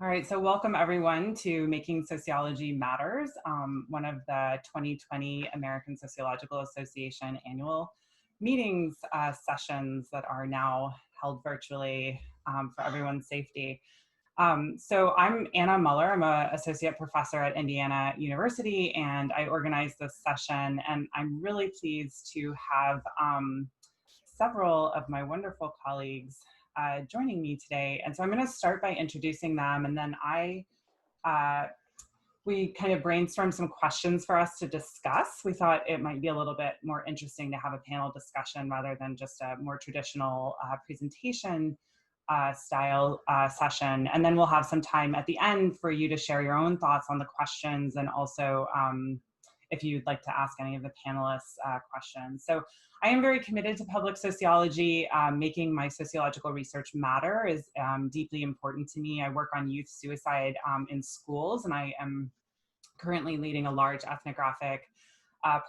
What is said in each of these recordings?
All right, so welcome everyone to Making Sociology Matters, one of the 2020 American Sociological Association annual meetings sessions that are now held virtually for everyone's safety. So I'm Anna Muller. I'm an associate professor at Indiana University, and I organized this session, and I'm really pleased to have several of my wonderful colleagues joining me today. And so I'm going to start by introducing them, and then we kind of brainstormed some questions for us to discuss. We thought it might be a little bit more interesting to have a panel discussion rather than just a more traditional presentation style session. And then we'll have some time at the end for you to share your own thoughts on the questions, and also if you'd like to ask any of the panelists questions. So I am very committed to public sociology. Making my sociological research matter is deeply important to me. I work on youth suicide in schools, and I am currently leading a large ethnographic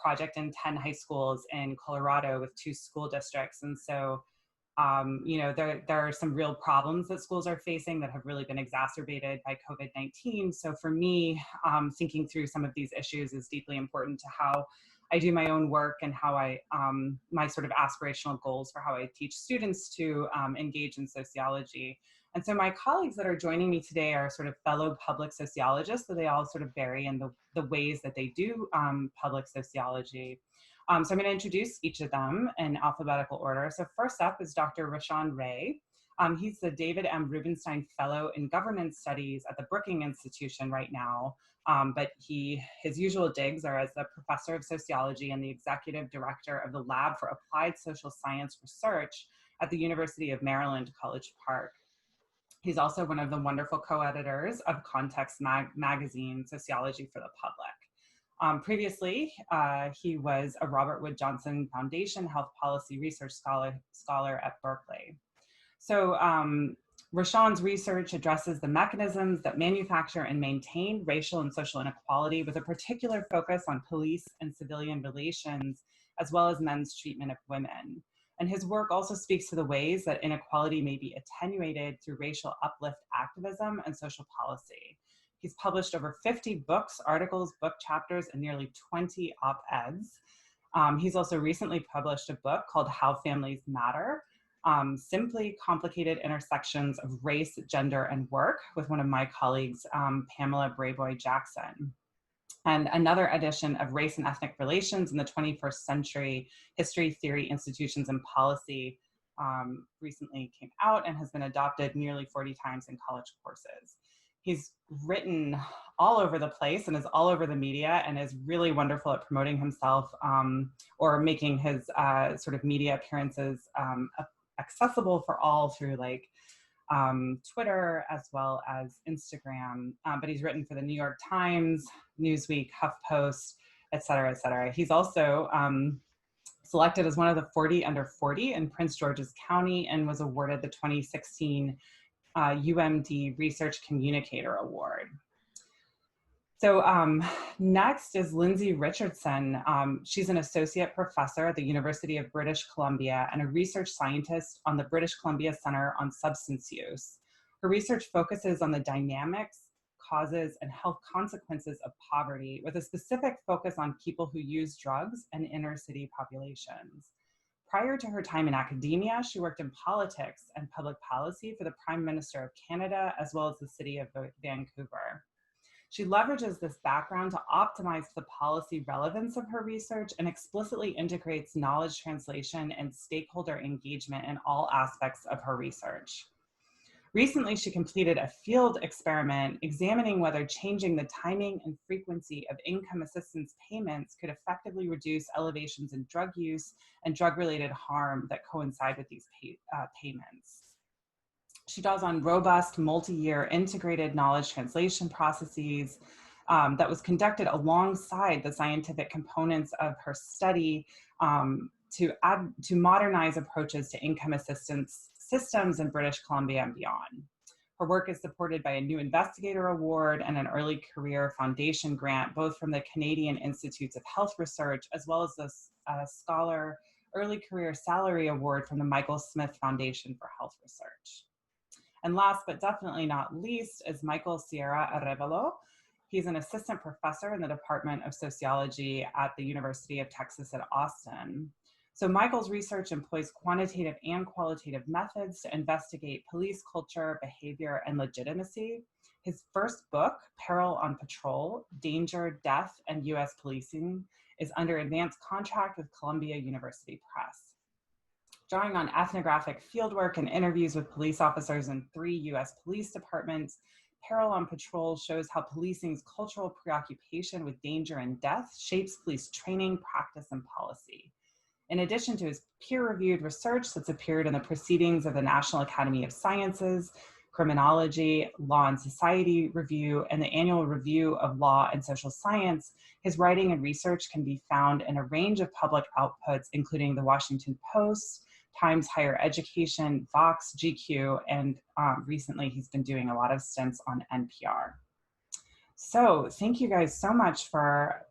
project in 10 high schools in Colorado with 2 school districts. And so there are some real problems that schools are facing that have really been exacerbated by COVID-19. So for me, thinking through some of these issues is deeply important to how I do my own work and how my sort of aspirational goals for how I teach students to engage in sociology. And so my colleagues that are joining me today are sort of fellow public sociologists, so they all sort of vary in the ways that they do public sociology. So I'm going to introduce each of them in alphabetical order. So first up is Dr. Rashawn Ray. He's the David M. Rubenstein Fellow in Governance Studies at the Brookings Institution right now, but his usual digs are as the Professor of Sociology and the Executive Director of the Lab for Applied Social Science Research at the University of Maryland, College Park. He's also one of the wonderful co-editors of Context magazine, Sociology for the Public. Previously, he was a Robert Wood Johnson Foundation Health Policy Research Scholar at Berkeley. So Rashawn's research addresses the mechanisms that manufacture and maintain racial and social inequality, with a particular focus on police and civilian relations, as well as men's treatment of women. And his work also speaks to the ways that inequality may be attenuated through racial uplift activism and social policy. He's published over 50 books, articles, book chapters, and nearly 20 op-eds. He's also recently published a book called How Families Matter, Simply Complicated Intersections of Race, Gender, and Work, with one of my colleagues, Pamela Brayboy Jackson. And another edition of Race and Ethnic Relations in the 21st Century, History, Theory, Institutions, and Policy recently came out and has been adopted nearly 40 times in college courses. He's written all over the place and is all over the media, and is really wonderful at promoting himself or making his sort of media appearances accessible for all through like Twitter as well as Instagram. But he's written for the New York Times, Newsweek, HuffPost, et cetera, et cetera. He's also selected as one of the 40 under 40 in Prince George's County and was awarded the 2016 UMD Research Communicator Award. So next is Lindsay Richardson. She's an associate professor at the University of British Columbia and a research scientist on the British Columbia Center on Substance Use. Her research focuses on the dynamics, causes, and health consequences of poverty, with a specific focus on people who use drugs and inner city populations. Prior to her time in academia, she worked in politics and public policy for the Prime Minister of Canada, as well as the city of Vancouver. She leverages this background to optimize the policy relevance of her research and explicitly integrates knowledge translation and stakeholder engagement in all aspects of her research. Recently, she completed a field experiment examining whether changing the timing and frequency of income assistance payments could effectively reduce elevations in drug use and drug-related harm that coincide with these payments. She draws on robust, multi-year integrated knowledge translation processes that was conducted alongside the scientific components of her study to modernize approaches to income assistance systems in British Columbia and beyond. Her work is supported by a New Investigator Award and an Early Career Foundation grant, both from the Canadian Institutes of Health Research, as well as the Scholar Early Career Salary Award from the Michael Smith Foundation for Health Research. And last but definitely not least is Michael Sierra Arevalo. He's an assistant professor in the Department of Sociology at the University of Texas at Austin. So Michael's research employs quantitative and qualitative methods to investigate police culture, behavior, and legitimacy. His first book, Peril on Patrol: Danger, Death, and U.S. Policing, is under advanced contract with Columbia University Press. Drawing on ethnographic fieldwork and interviews with police officers in 3 U.S. police departments, Peril on Patrol shows how policing's cultural preoccupation with danger and death shapes police training, practice, and policy. In addition to his peer-reviewed research that's appeared in the Proceedings of the National Academy of Sciences, Criminology, Law and Society Review, and the Annual Review of Law and Social Science, his writing and research can be found in a range of public outputs, including the Washington Post, Times Higher Education, Vox, GQ, and recently he's been doing a lot of stints on NPR. So thank you guys so much for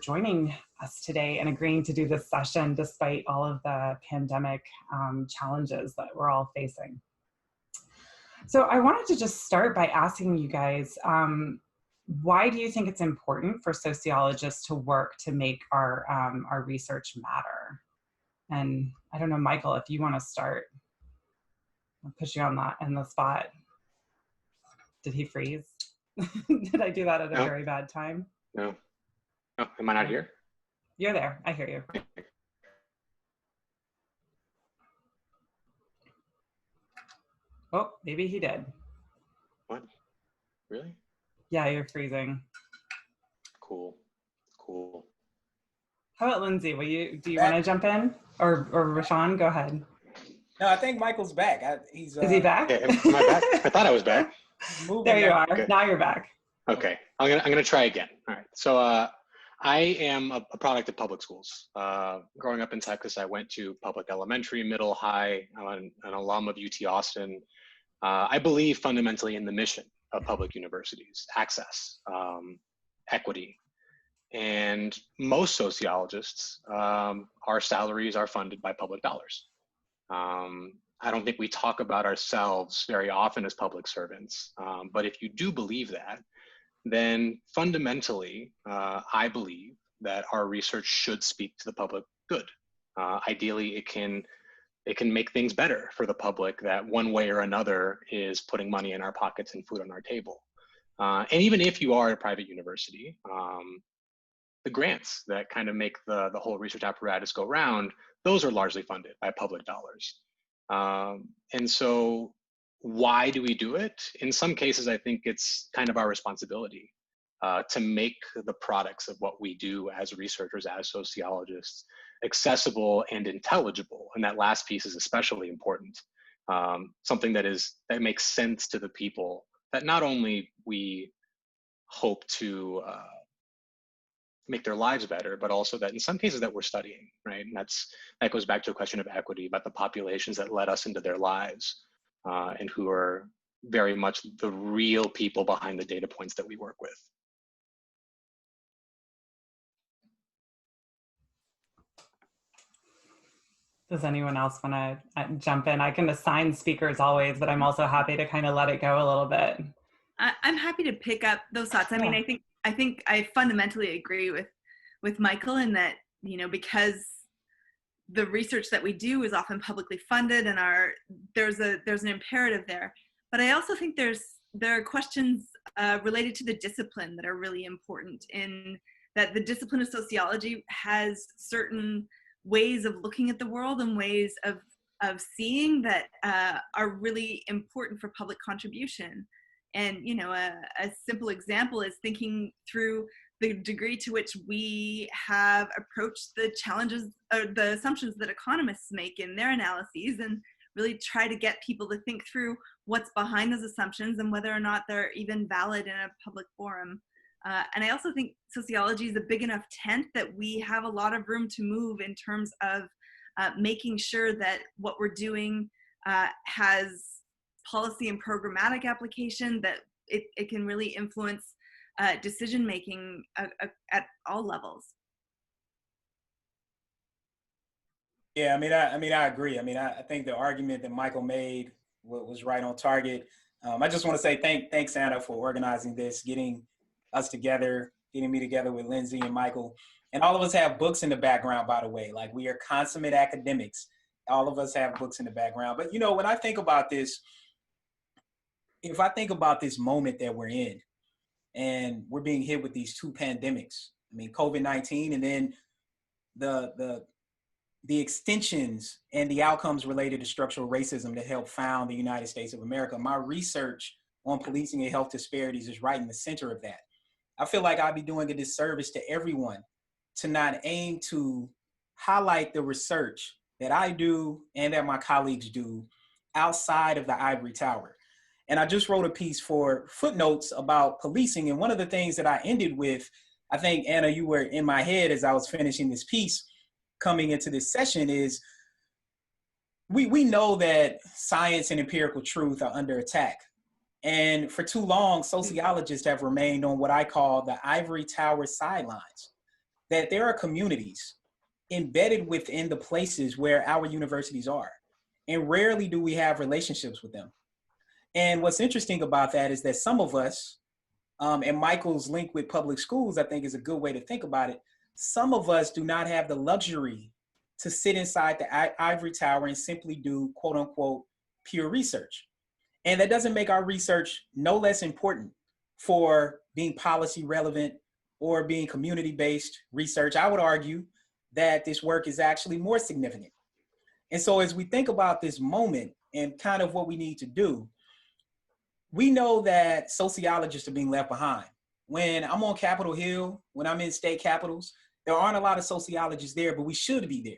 joining us today and agreeing to do this session despite all of the pandemic challenges that we're all facing. So I wanted to just start by asking you guys, why do you think it's important for sociologists to work to make our research matter? And I don't know, Michael, if you want to start. I'll push you on that in the spot. Did he freeze? Did I do that at a very bad time? No. Oh, am I not here? You're there. I hear you. Oh, maybe he did. What? Really? Yeah, you're freezing. Cool. How about Lindsay? Do you want to jump in? Or Rashawn, go ahead. No, I think Michael's back. Is he back? Yeah, am I back? I thought I was back. There you are. Good. Now you're back. Okay, I'm gonna try again. All right. So I am a product of public schools. Growing up in Texas, I went to public elementary, middle, high. I'm an alum of UT Austin. I believe fundamentally in the mission of public universities: access, equity. And most sociologists, our salaries are funded by public dollars. I don't think we talk about ourselves very often as public servants, but if you do believe that, then fundamentally, I believe that our research should speak to the public good. Ideally, it can make things better for the public that one way or another is putting money in our pockets and food on our table. And even if you are a private university, the grants that kind of make the whole research apparatus go round, those are largely funded by public dollars. And so why do we do it? In some cases, I think it's kind of our responsibility to make the products of what we do as researchers, as sociologists, accessible and intelligible. And that last piece is especially important. Something that makes sense to the people that not only we hope to make their lives better, but also that in some cases that we're studying, right? And that goes back to a question of equity, about the populations that let us into their lives and who are very much the real people behind the data points that we work with. Does anyone else want to jump in? I can assign speakers always, but I'm also happy to kind of let it go a little bit. I'm happy to pick up those thoughts. I mean, I think I fundamentally agree with Michael in that, you know, because the research that we do is often publicly funded and there's an imperative there. But I also think there are questions related to the discipline that are really important, in that the discipline of sociology has certain ways of looking at the world and ways of seeing that are really important for public contribution. And, you know, a simple example is thinking through the degree to which we have approached the challenges or the assumptions that economists make in their analyses, and really try to get people to think through what's behind those assumptions and whether or not they're even valid in a public forum. And I also think sociology is a big enough tent that we have a lot of room to move in terms of making sure that what we're doing has policy and programmatic application, that it can really influence decision-making at all levels. Yeah, I mean, I agree. I mean, I think the argument that Michael made was right on target. I just want to say thanks, Anna, for organizing this, getting us together, getting me together with Lindsay and Michael. And all of us have books in the background, by the way. Like, we are consummate academics. All of us have books in the background. But, when I think about this, if I think about this moment that we're in, and we're being hit with these two pandemics, I mean, COVID-19, and then the extensions and the outcomes related to structural racism that helped found the United States of America. My research on policing and health disparities is right in the center of that. I feel like I'd be doing a disservice to everyone to not aim to highlight the research that I do and that my colleagues do outside of the ivory tower. And I just wrote a piece for Footnotes about policing. And one of the things that I ended with, I think, Anna, you were in my head as I was finishing this piece coming into this session, is we know that science and empirical truth are under attack. And for too long, sociologists have remained on what I call the ivory tower sidelines, that there are communities embedded within the places where our universities are. And rarely do we have relationships with them. And what's interesting about that is that some of us, and Michael's link with public schools, I think, is a good way to think about it. Some of us do not have the luxury to sit inside the ivory tower and simply do, quote unquote, pure research. And that doesn't make our research no less important for being policy relevant or being community-based research. I would argue that this work is actually more significant. And so as we think about this moment and kind of what we need to do, we know that sociologists are being left behind. When I'm on Capitol Hill, when I'm in state capitals, there aren't a lot of sociologists there, but we should be there.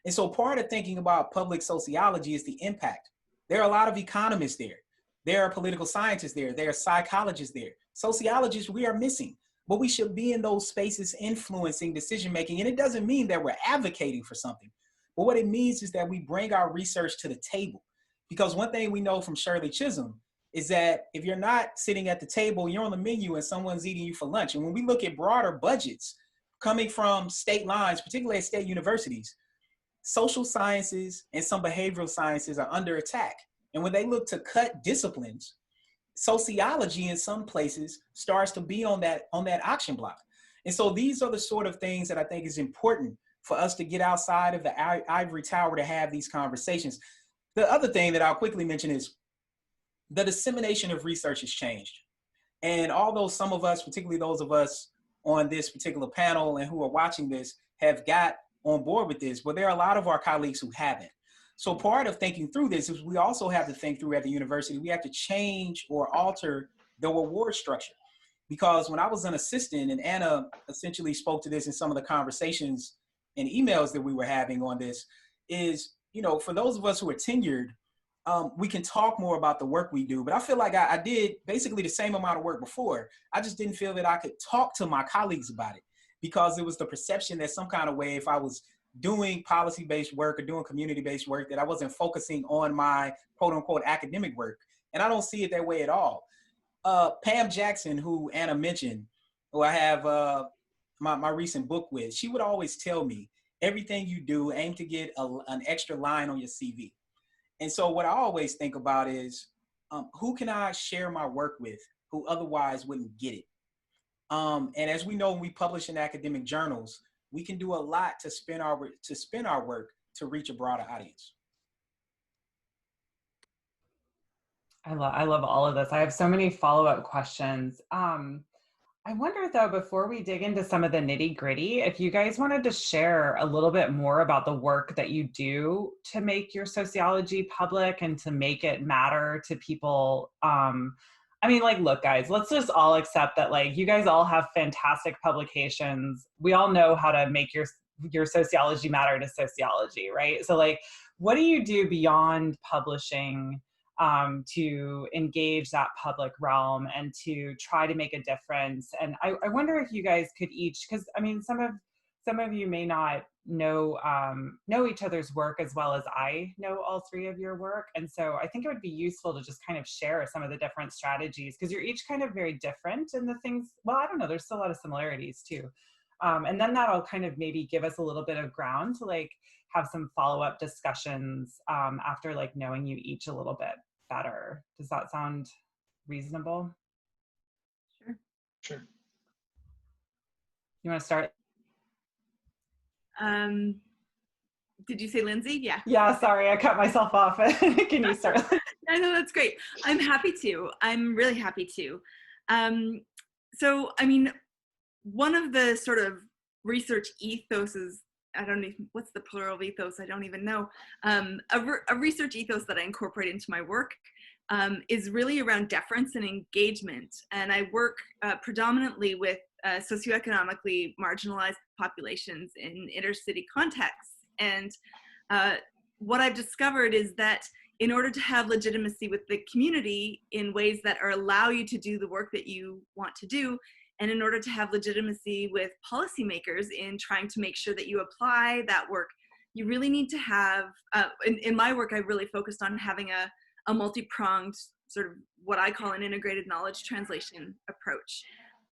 And so part of thinking about public sociology is the impact. There are a lot of economists there. There are political scientists there. There are psychologists there. Sociologists we are missing, but we should be in those spaces influencing decision-making. And it doesn't mean that we're advocating for something, but what it means is that we bring our research to the table. Because one thing we know from Shirley Chisholm is that if you're not sitting at the table, you're on the menu and someone's eating you for lunch. And when we look at broader budgets coming from state lines, particularly at state universities, social sciences and some behavioral sciences are under attack. And when they look to cut disciplines, sociology in some places starts to be on that auction block. And so these are the sort of things that I think is important for us to get outside of the ivory tower to have these conversations. The other thing that I'll quickly mention is the dissemination of research has changed. And although some of us, particularly those of us on this particular panel and who are watching this, have got on board with this, but there are a lot of our colleagues who haven't. So part of thinking through this is we also have to think through at the university, we have to change or alter the reward structure. Because when I was an assistant, and Anna essentially spoke to this in some of the conversations and emails that we were having on this, is, for those of us who are tenured, we can talk more about the work we do, but I feel like I did basically the same amount of work before. I just didn't feel that I could talk to my colleagues about it because it was the perception that some kind of way, if I was doing policy-based work or doing community-based work, that I wasn't focusing on my quote-unquote academic work. And I don't see it that way at all. Pam Jackson, who Anna mentioned, who I have my recent book with, she would always tell me, everything you do, aim to get an extra line on your CV. And so what I always think about is, who can I share my work with who otherwise wouldn't get it? And as we know, when we publish in academic journals, we can do a lot to spin our work to reach a broader audience. I love all of this. I have so many follow-up questions. I wonder though, before we dig into some of the nitty gritty, if you guys wanted to share a little bit more about the work that you do to make your sociology public and to make it matter to people. Look, guys, let's just all accept that, you guys all have fantastic publications. We all know how to make your sociology matter to sociology, right? So what do you do beyond publishing to engage that public realm and to try to make a difference? And I wonder if you guys could each, because some of you may not know each other's work as well as I know all three of your work. And so I think it would be useful to just kind of share some of the different strategies, because you're each kind of very different in the things. Well, I don't know, there's still a lot of similarities too. And then that'll kind of maybe give us a little bit of ground to have some follow-up discussions after knowing you each a little bit. better. Does that sound reasonable? Sure. Sure. You want to start? Did you say Lindsay? Yeah. Yeah, sorry, I cut myself off. Can you start? I know, that's great. I'm happy to. I'm really happy to. So, I mean, one of the sort of research ethoses, I don't even, what's the plural of ethos? I don't even know. A research ethos that I incorporate into my work is really around deference and engagement. And I work predominantly with socioeconomically marginalized populations in intercity contexts. And what I've discovered is that in order to have legitimacy with the community in ways that allow you to do the work that you want to do, and in order to have legitimacy with policymakers in trying to make sure that you apply that work, you really need to have, in my work, I really focused on having a multi-pronged sort of what I call an integrated knowledge translation approach.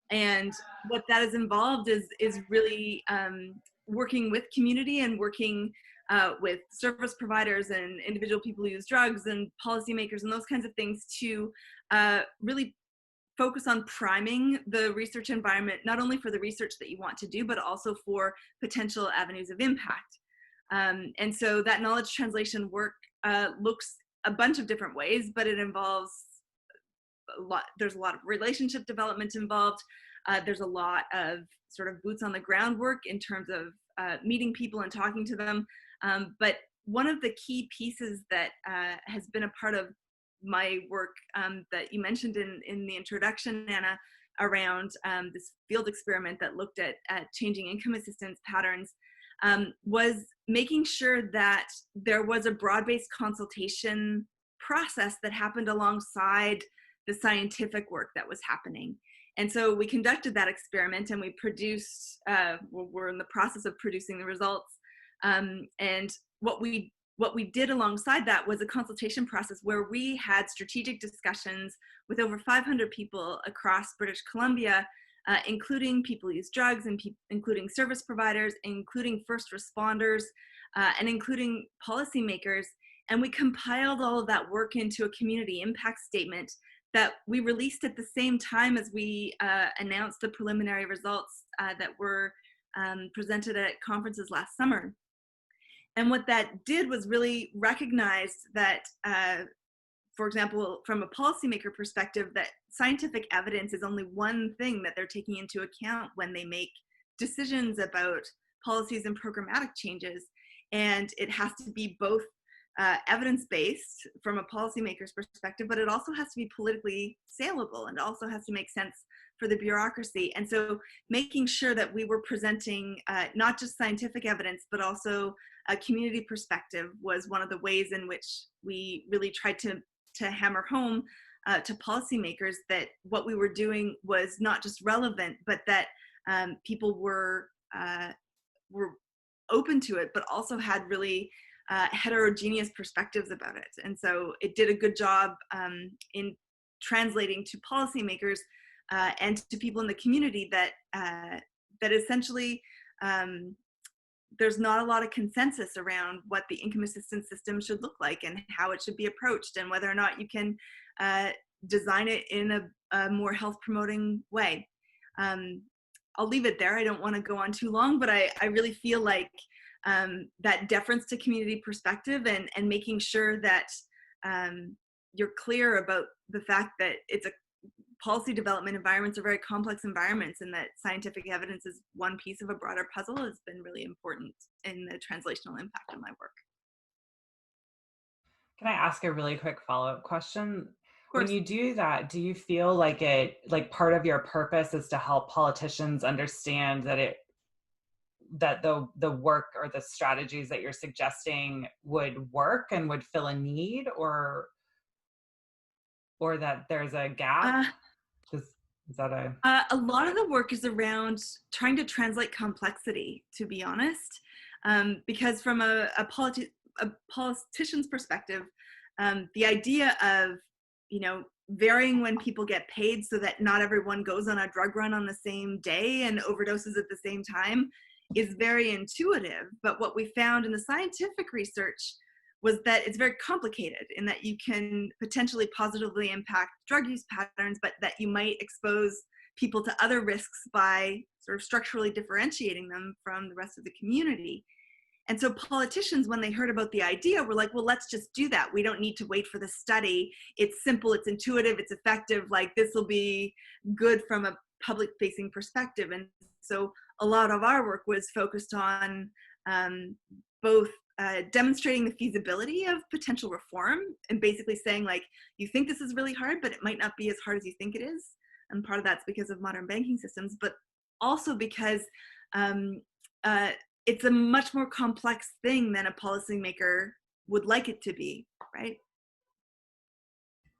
And what that is involved is really working with community and working with service providers and individual people who use drugs and policymakers and those kinds of things to really focus on priming the research environment, not only for the research that you want to do, but also for potential avenues of impact. And so that knowledge translation work looks a bunch of different ways, but it involves a lot. There's a lot of relationship development involved. There's a lot of sort of boots on the ground work in terms of meeting people and talking to them. But one of the key pieces that has been a part of my work that you mentioned in the introduction, Anna, around this field experiment that looked at changing income assistance patterns, was making sure that there was a broad-based consultation process that happened alongside the scientific work that was happening. And so we conducted that experiment and we produced, we're in the process of producing the results. And what we did alongside that was a consultation process where we had strategic discussions with over 500 people across British Columbia, including people who use drugs, and including service providers, including first responders, and including policymakers. And we compiled all of that work into a community impact statement that we released at the same time as we announced the preliminary results that were presented at conferences last summer. And what that did was really recognize that, for example, from a policymaker perspective, that scientific evidence is only one thing that they're taking into account when they make decisions about policies and programmatic changes. And it has to be both evidence-based from a policymaker's perspective, but it also has to be politically saleable and also has to make sense for the bureaucracy. And so making sure that we were presenting not just scientific evidence, but also a community perspective was one of the ways in which we really tried to hammer home to policymakers that what we were doing was not just relevant, but that people were open to it, but also had really heterogeneous perspectives about it. And so it did a good job in translating to policymakers and to people in the community that that essentially there's not a lot of consensus around what the income assistance system should look like and how it should be approached and whether or not you can design it in a more health promoting way. I'll leave it there. I don't want to go on too long, but I really feel like that deference to community perspective and making sure that you're clear about the fact that it's a policy development environments are very complex environments and that scientific evidence is one piece of a broader puzzle has been really important in the translational impact of my work. Can I ask a really quick follow-up question? Of course. When you do that, do you feel like part of your purpose is to help politicians understand that the work or the strategies that you're suggesting would work and would fill a need, or that there's a gap? Is that a lot of the work is around trying to translate complexity, to be honest, because from a politician's perspective, the idea of varying when people get paid so that not everyone goes on a drug run on the same day and overdoses at the same time is very intuitive. But what we found in the scientific research was that it's very complicated in that you can potentially positively impact drug use patterns, but that you might expose people to other risks by sort of structurally differentiating them from the rest of the community. And so politicians, when they heard about the idea, were like, well, let's just do that. We don't need to wait for the study. It's simple, it's intuitive, it's effective. Like, this will be good from a public-facing perspective. And so a lot of our work was focused on both demonstrating the feasibility of potential reform and basically saying, like, you think this is really hard, but it might not be as hard as you think it is. And part of that's because of modern banking systems, but also because it's a much more complex thing than a policymaker would like it to be, right?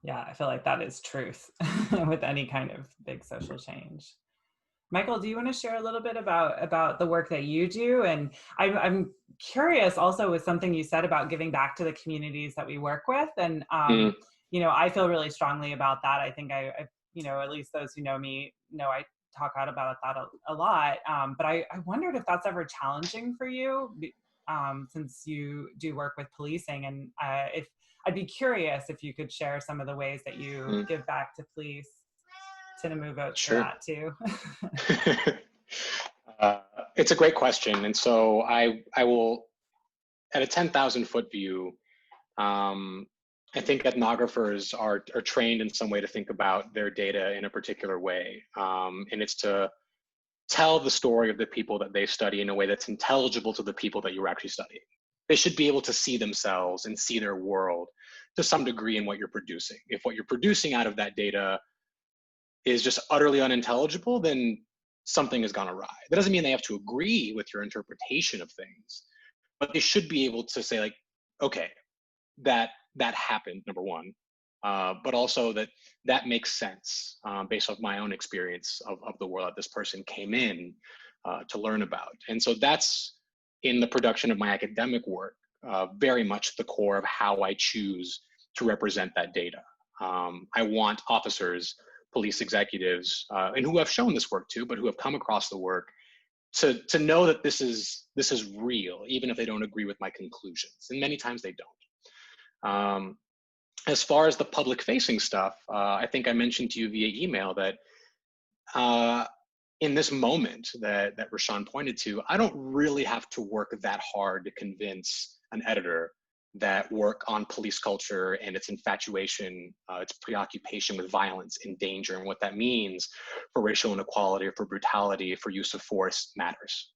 Yeah, I feel like that is truth with any kind of big social change. Michael, do you want to share a little bit about the work that you do? And I'm curious also with something you said about giving back to the communities that we work with. And, you know, I feel really strongly about that. I think I you know, at least those who know me know I talk out about that a lot. But I wondered if that's ever challenging for you, since you do work with policing. And if I'd be curious if you could share some of the ways that you give back to police. To move out to that too. It's a great question. And so I will, at a 10,000 foot view, I think ethnographers are trained in some way to think about their data in a particular way. And it's to tell the story of the people that they study in a way that's intelligible to the people that you're actually studying. They should be able to see themselves and see their world to some degree in what you're producing. If what you're producing out of that data is just utterly unintelligible, then something has gone awry. That doesn't mean they have to agree with your interpretation of things, but they should be able to say, like, okay, that happened, number one, but also that makes sense based off my own experience of the world that this person came in to learn about. And so that's in the production of my academic work, very much the core of how I choose to represent that data. I want officers, police executives, and who have shown this work too, but who have come across the work to know that this is real, even if they don't agree with my conclusions. And many times they don't. As far as the public facing stuff, I think I mentioned to you via email that in this moment that Rashawn pointed to, I don't really have to work that hard to convince an editor that work on police culture and its infatuation, its preoccupation with violence and danger and what that means for racial inequality, or for brutality, for use of force matters.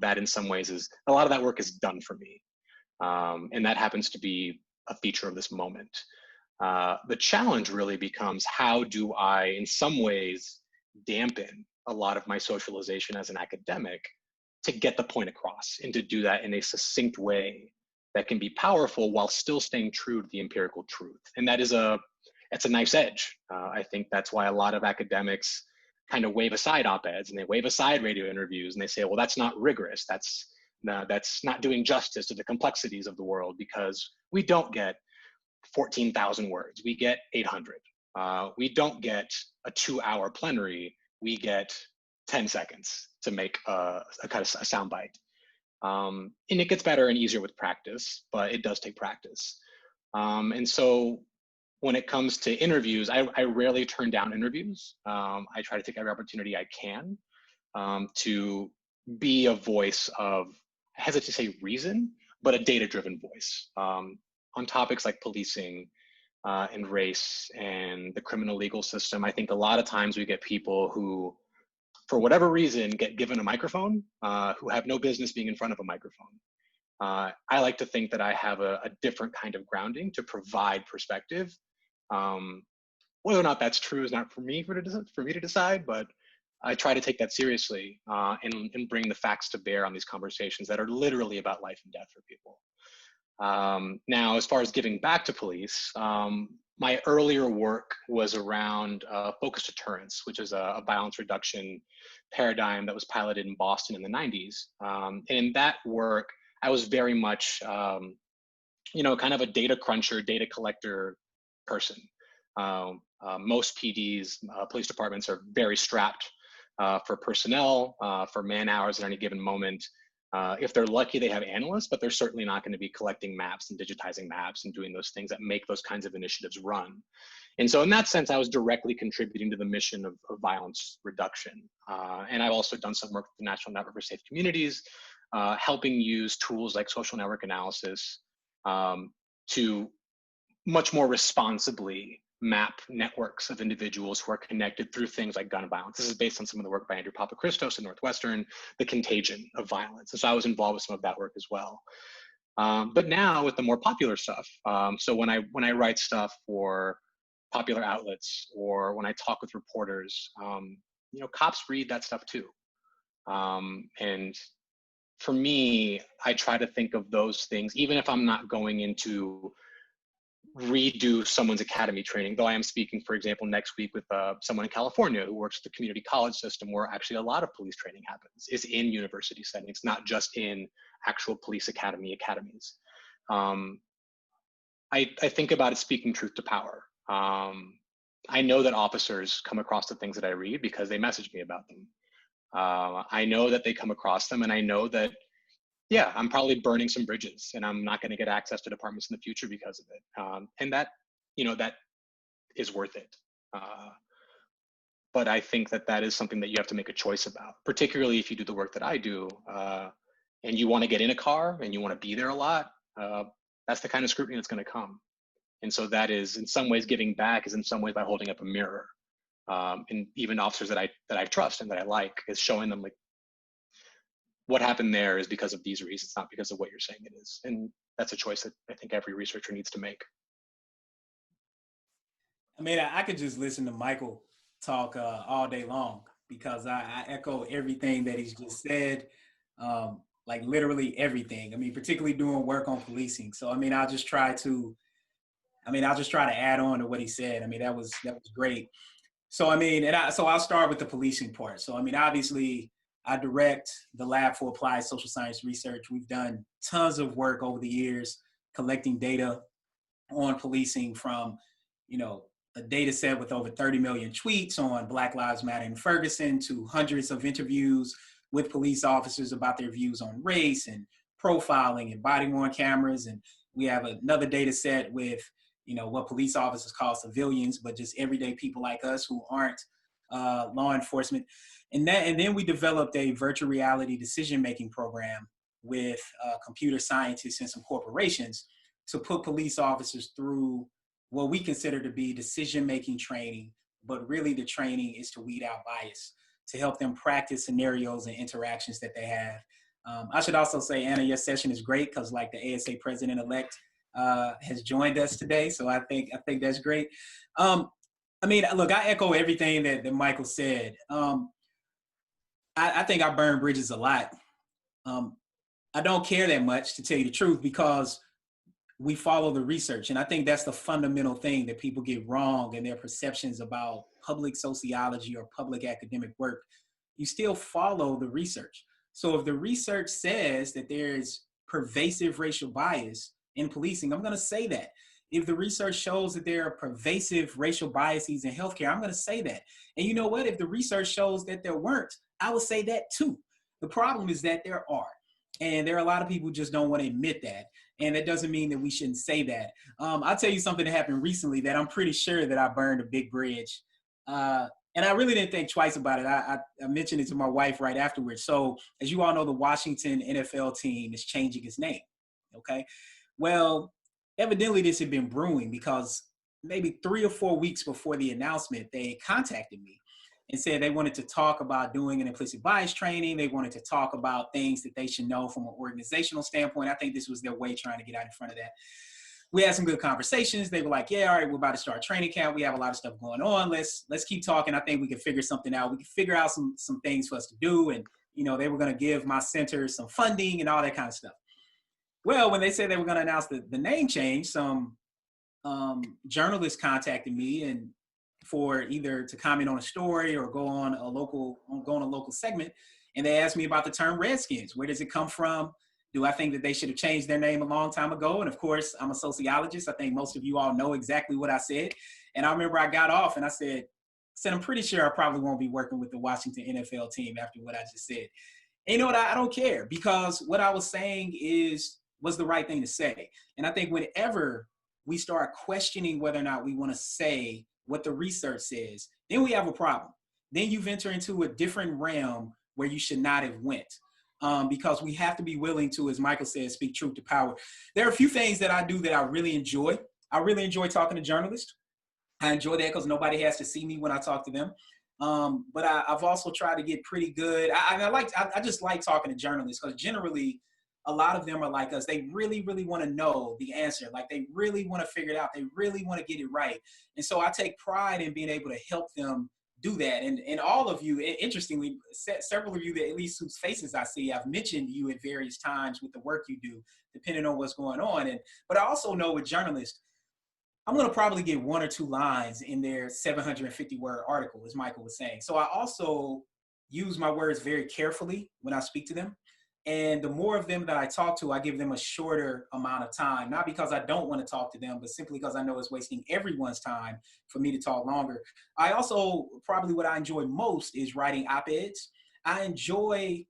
That in some ways is, a lot of that work is done for me. And that happens to be a feature of this moment. The challenge really becomes, how do I, in some ways, dampen a lot of my socialization as an academic to get the point across, and to do that in a succinct way that can be powerful while still staying true to the empirical truth. And that is it's a knife's edge. I think that's why a lot of academics kind of wave aside op-eds and they wave aside radio interviews and they say, well, that's not rigorous. That's not doing justice to the complexities of the world, because we don't get 14,000 words. We get 800. We don't get a 2-hour plenary. We get 10 seconds to make a kind of a soundbite. And it gets better and easier with practice, but it does take practice. And so when it comes to interviews, I rarely turn down interviews. I try to take every opportunity I can to be a voice of, I hesitate to say reason, but a data-driven voice on topics like policing and race and the criminal legal system. I think a lot of times we get people who, for whatever reason, get given a microphone, who have no business being in front of a microphone. I like to think that I have a different kind of grounding to provide perspective. Whether or not that's true is not for me to decide, but I try to take that seriously and bring the facts to bear on these conversations that are literally about life and death for people. Now, as far as giving back to police, my earlier work was around focused deterrence, which is a violence reduction paradigm that was piloted in Boston in the 90s. And in that work, I was very much, kind of a data cruncher, data collector person. Most PDs, police departments, are very strapped for personnel, for man hours at any given moment. If they're lucky, they have analysts, but they're certainly not going to be collecting maps and digitizing maps and doing those things that make those kinds of initiatives run. And so in that sense, I was directly contributing to the mission of violence reduction. And I've also done some work with the National Network for Safe Communities, helping use tools like social network analysis to much more responsibly map networks of individuals who are connected through things like gun violence. This is based on some of the work by Andrew Papachristos in Northwestern, the contagion of violence. And so I was involved with some of that work as well. But now with the more popular stuff, so when I write stuff for popular outlets or when I talk with reporters, cops read that stuff too. And for me, I try to think of those things, even if I'm not going into redo someone's academy training, though I am speaking, for example, next week with someone in California who works with the community college system, where actually a lot of police training happens, is in university settings, not just in actual police academies. I think about it speaking truth to power. I know that officers come across the things that I read because they message me about them. I know that they come across them, and I know that, yeah, I'm probably burning some bridges and I'm not going to get access to departments in the future because of it. And that, that is worth it. But I think that that is something that you have to make a choice about, particularly if you do the work that I do, and you want to get in a car and you want to be there a lot. That's the kind of scrutiny that's going to come. And so that is, in some ways, giving back is in some ways by holding up a mirror. And even officers that I trust and that I like, is showing them, like, what happened there is because of these reasons, not because of what you're saying it is. And that's a choice that I think every researcher needs to make. I mean, I could just listen to Michael talk all day long, because I echo everything that he's just said, like literally everything. I mean, particularly doing work on policing. So, I mean, I'll just try to add on to what he said. I mean, that was great. So, I mean, so I'll start with the policing part. So, I mean, obviously, I direct the Lab for Applied Social Science Research. We've done tons of work over the years collecting data on policing, from, a data set with over 30 million tweets on Black Lives Matter in Ferguson, to hundreds of interviews with police officers about their views on race and profiling and body-worn cameras. And we have another data set with, what police officers call civilians, but just everyday people like us who aren't law enforcement. And then we developed a virtual reality decision-making program with computer scientists and some corporations to put police officers through what we consider to be decision-making training, but really the training is to weed out bias, to help them practice scenarios and interactions that they have. I should also say, Anna, your session is great, because like the ASA president-elect has joined us today. So I think that's great. I mean, look, I echo everything that Michael said. I think I burn bridges a lot. I don't care that much, to tell you the truth, because we follow the research. And I think that's the fundamental thing that people get wrong in their perceptions about public sociology or public academic work. You still follow the research. So if the research says that there's pervasive racial bias in policing, I'm going to say that. If the research shows that there are pervasive racial biases in healthcare, I'm going to say that. And you know what? If the research shows that there weren't, I would say that too. The problem is that there are. And there are a lot of people who just don't want to admit that. And that doesn't mean that we shouldn't say that. I'll tell you something that happened recently that I'm pretty sure that I burned a big bridge. And I really didn't think twice about it. I mentioned it to my wife right afterwards. So as you all know, the Washington NFL team is changing its name. Okay. Well, evidently this had been brewing, because maybe 3 or 4 weeks before the announcement, they contacted me and said they wanted to talk about doing an implicit bias training. They wanted to talk about things that they should know from an organizational standpoint. I think this was their way trying to get out in front of that. We had some good conversations. They were like, yeah, all right, we're about to start training camp. We have a lot of stuff going on. Let's keep talking. I think we can figure something out. We can figure out some things for us to do. And, they were going to give my center some funding and all that kind of stuff. Well, when they said they were going to announce the name change, some journalists contacted me and for either to comment on a story or go on a local segment. And they asked me about the term Redskins. Where does it come from? Do I think that they should have changed their name a long time ago? And of course, I'm a sociologist. I think most of you all know exactly what I said. And I remember I got off and I said, I'm pretty sure I probably won't be working with the Washington NFL team after what I just said. And you know what? I don't care, because what I was saying was the right thing to say. And I think whenever we start questioning whether or not we want to say what the research says, then we have a problem. Then you've entered into a different realm where you should not have went. Because we have to be willing to, as Michael said, speak truth to power. There are a few things that I do that I really enjoy. I really enjoy talking to journalists. I enjoy that because nobody has to see me when I talk to them. But I've also tried to get pretty good. I just like talking to journalists, because generally a lot of them are like us. They really, really want to know the answer. Like, they really want to figure it out. They really want to get it right. And so I take pride in being able to help them do that. And all of you, interestingly, several of you that at least whose faces I see, I've mentioned you at various times with the work you do, depending on what's going on. But I also know with journalists, I'm going to probably get 1 or 2 lines in their 750-word article, as Michael was saying. So I also use my words very carefully when I speak to them. And the more of them that I talk to, I give them a shorter amount of time, not because I don't want to talk to them, but simply because I know it's wasting everyone's time for me to talk longer. I also, probably what I enjoy most is writing op-eds. I enjoy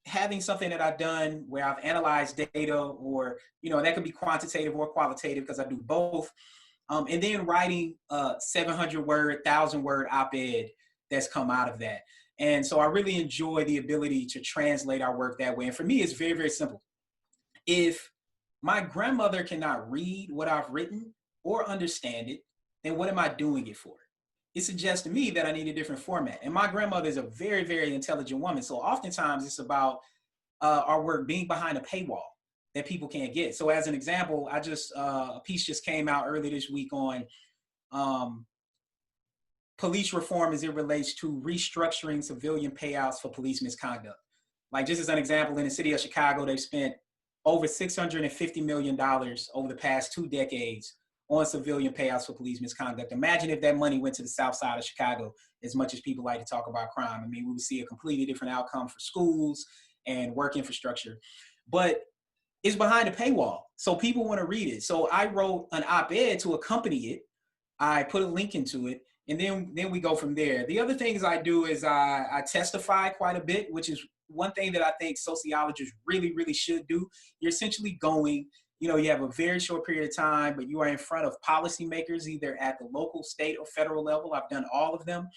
having something that I've done where I've analyzed data, or, that could be quantitative or qualitative, because I do both. And then writing a 700-word, 1,000-word op-ed that's come out of that. And so I really enjoy the ability to translate our work that way. And for me, it's very, very simple. If my grandmother cannot read what I've written or understand it, then what am I doing it for? It suggests to me that I need a different format. And my grandmother is a very, very intelligent woman. So oftentimes it's about our work being behind a paywall that people can't get. So as an example, a piece just came out early this week on police reform as it relates to restructuring civilian payouts for police misconduct. Like, just as an example, in the city of Chicago, they've spent over $650 million over the past 2 decades on civilian payouts for police misconduct. Imagine if that money went to the south side of Chicago, as much as people like to talk about crime. I mean, we would see a completely different outcome for schools and work infrastructure. But it's behind a paywall, so people want to read it. So I wrote an op-ed to accompany it. I put a link into it, and then we go from there. The other things I do is I testify quite a bit, which is one thing that I think sociologists really, really should do. You're essentially going, you have a very short period of time, but you are in front of policymakers, either at the local, state, or federal level. I've done all of them.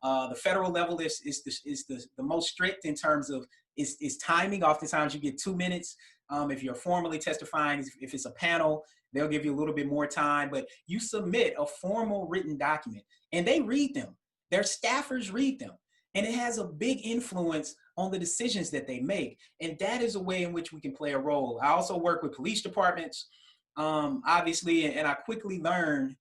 The federal level is the most strict in terms of is timing. Oftentimes you get 2 minutes. If you're formally testifying, if it's a panel, they'll give you a little bit more time, but you submit a formal written document and they read them. Their staffers read them, and it has a big influence on the decisions that they make. And that is a way in which we can play a role. I also work with police departments, obviously, and I quickly learned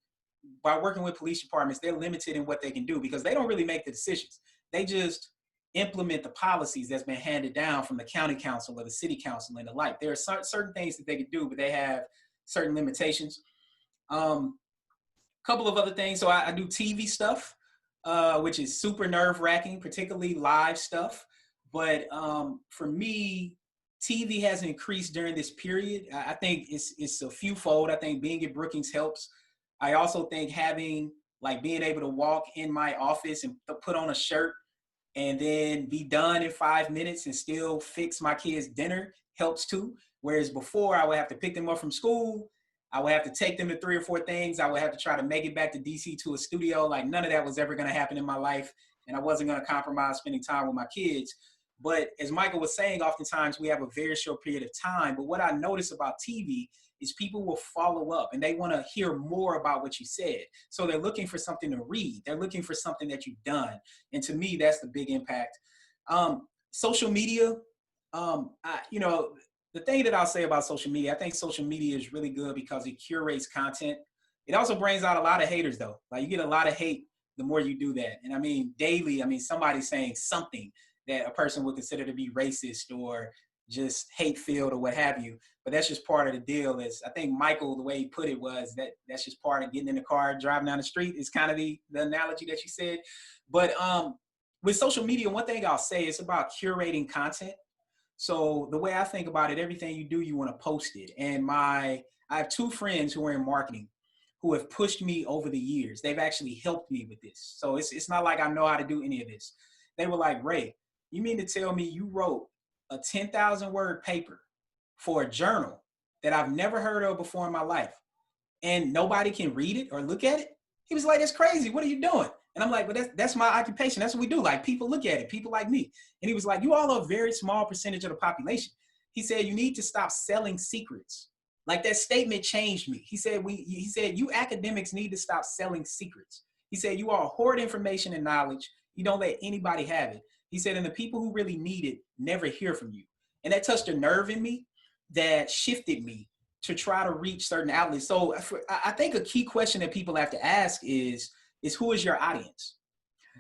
by working with police departments, they're limited in what they can do because they don't really make the decisions. They just implement the policies that's been handed down from the county council or the city council and the like. There are certain things that they can do, but they have certain limitations. Couple of other things. So I do TV stuff, which is super nerve-wracking, particularly live stuff. But for me, TV has increased during this period. I think it's a few-fold. I think being at Brookings helps. I also think being able to walk in my office and put on a shirt and then be done in 5 minutes and still fix my kids' dinner helps too. Whereas before, I would have to pick them up from school. I would have to take them to 3 or 4 things. I would have to try to make it back to DC to a studio. Like, none of that was ever going to happen in my life. And I wasn't going to compromise spending time with my kids. But as Michael was saying, oftentimes we have a very short period of time. But what I notice about TV is people will follow up and they want to hear more about what you said. So they're looking for something to read. They're looking for something that you've done. And to me, that's the big impact. Social media, the thing that I'll say about social media, I think social media is really good because it curates content. It also brings out a lot of haters though. Like, you get a lot of hate the more you do that. And I mean, daily, somebody's saying something that a person would consider to be racist or just hate-filled or what have you. But that's just part of the deal. Is I think Michael, the way he put it was that's just part of getting in the car, driving down the street is kind of the analogy that you said. But with social media, one thing I'll say is about curating content. So the way I think about it, everything you do, you want to post it. And I have 2 friends who are in marketing who have pushed me over the years. They've actually helped me with this. So it's not like I know how to do any of this. They were like, Ray, you mean to tell me you wrote a 10,000 word paper for a journal that I've never heard of before in my life, and nobody can read it or look at it? He was like, that's crazy. What are you doing? And I'm like, but that's my occupation. That's what we do. Like, people look at it, people like me. And he was like, you all are a very small percentage of the population. He said, you need to stop selling secrets. Like, that statement changed me. He said, you academics need to stop selling secrets. He said, you all hoard information and knowledge. You don't let anybody have it. He said, and the people who really need it never hear from you. And that touched a nerve in me that shifted me to try to reach certain outlets. So I think a key question that people have to ask is who is your audience?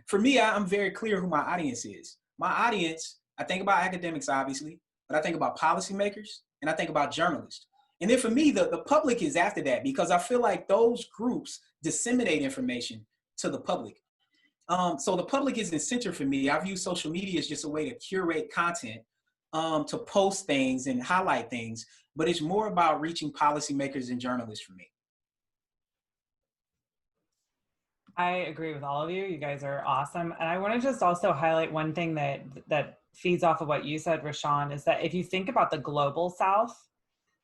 For me, I'm very clear who my audience is. My audience, I think about academics, obviously, but I think about policymakers and I think about journalists. And then for me, the public is after that, because I feel like those groups disseminate information to the public. So the public is the center for me. I view social media as just a way to curate content, to post things and highlight things, but it's more about reaching policymakers and journalists for me. I agree with all of you. You guys are awesome. And I want to just also highlight one thing that feeds off of what you said, Rashawn, is that if you think about the global South,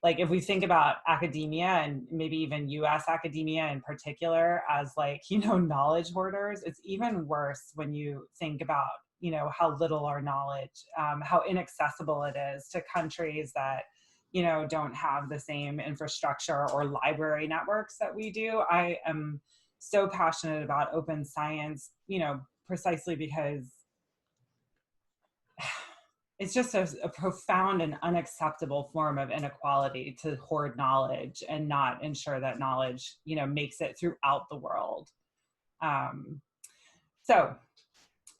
like if we think about academia and maybe even US academia in particular as like, knowledge hoarders, it's even worse when you think about, how little our knowledge, how inaccessible it is to countries that, don't have the same infrastructure or library networks that we do. I am so passionate about open science, precisely because it's just a profound and unacceptable form of inequality to hoard knowledge and not ensure that knowledge, makes it throughout the world. So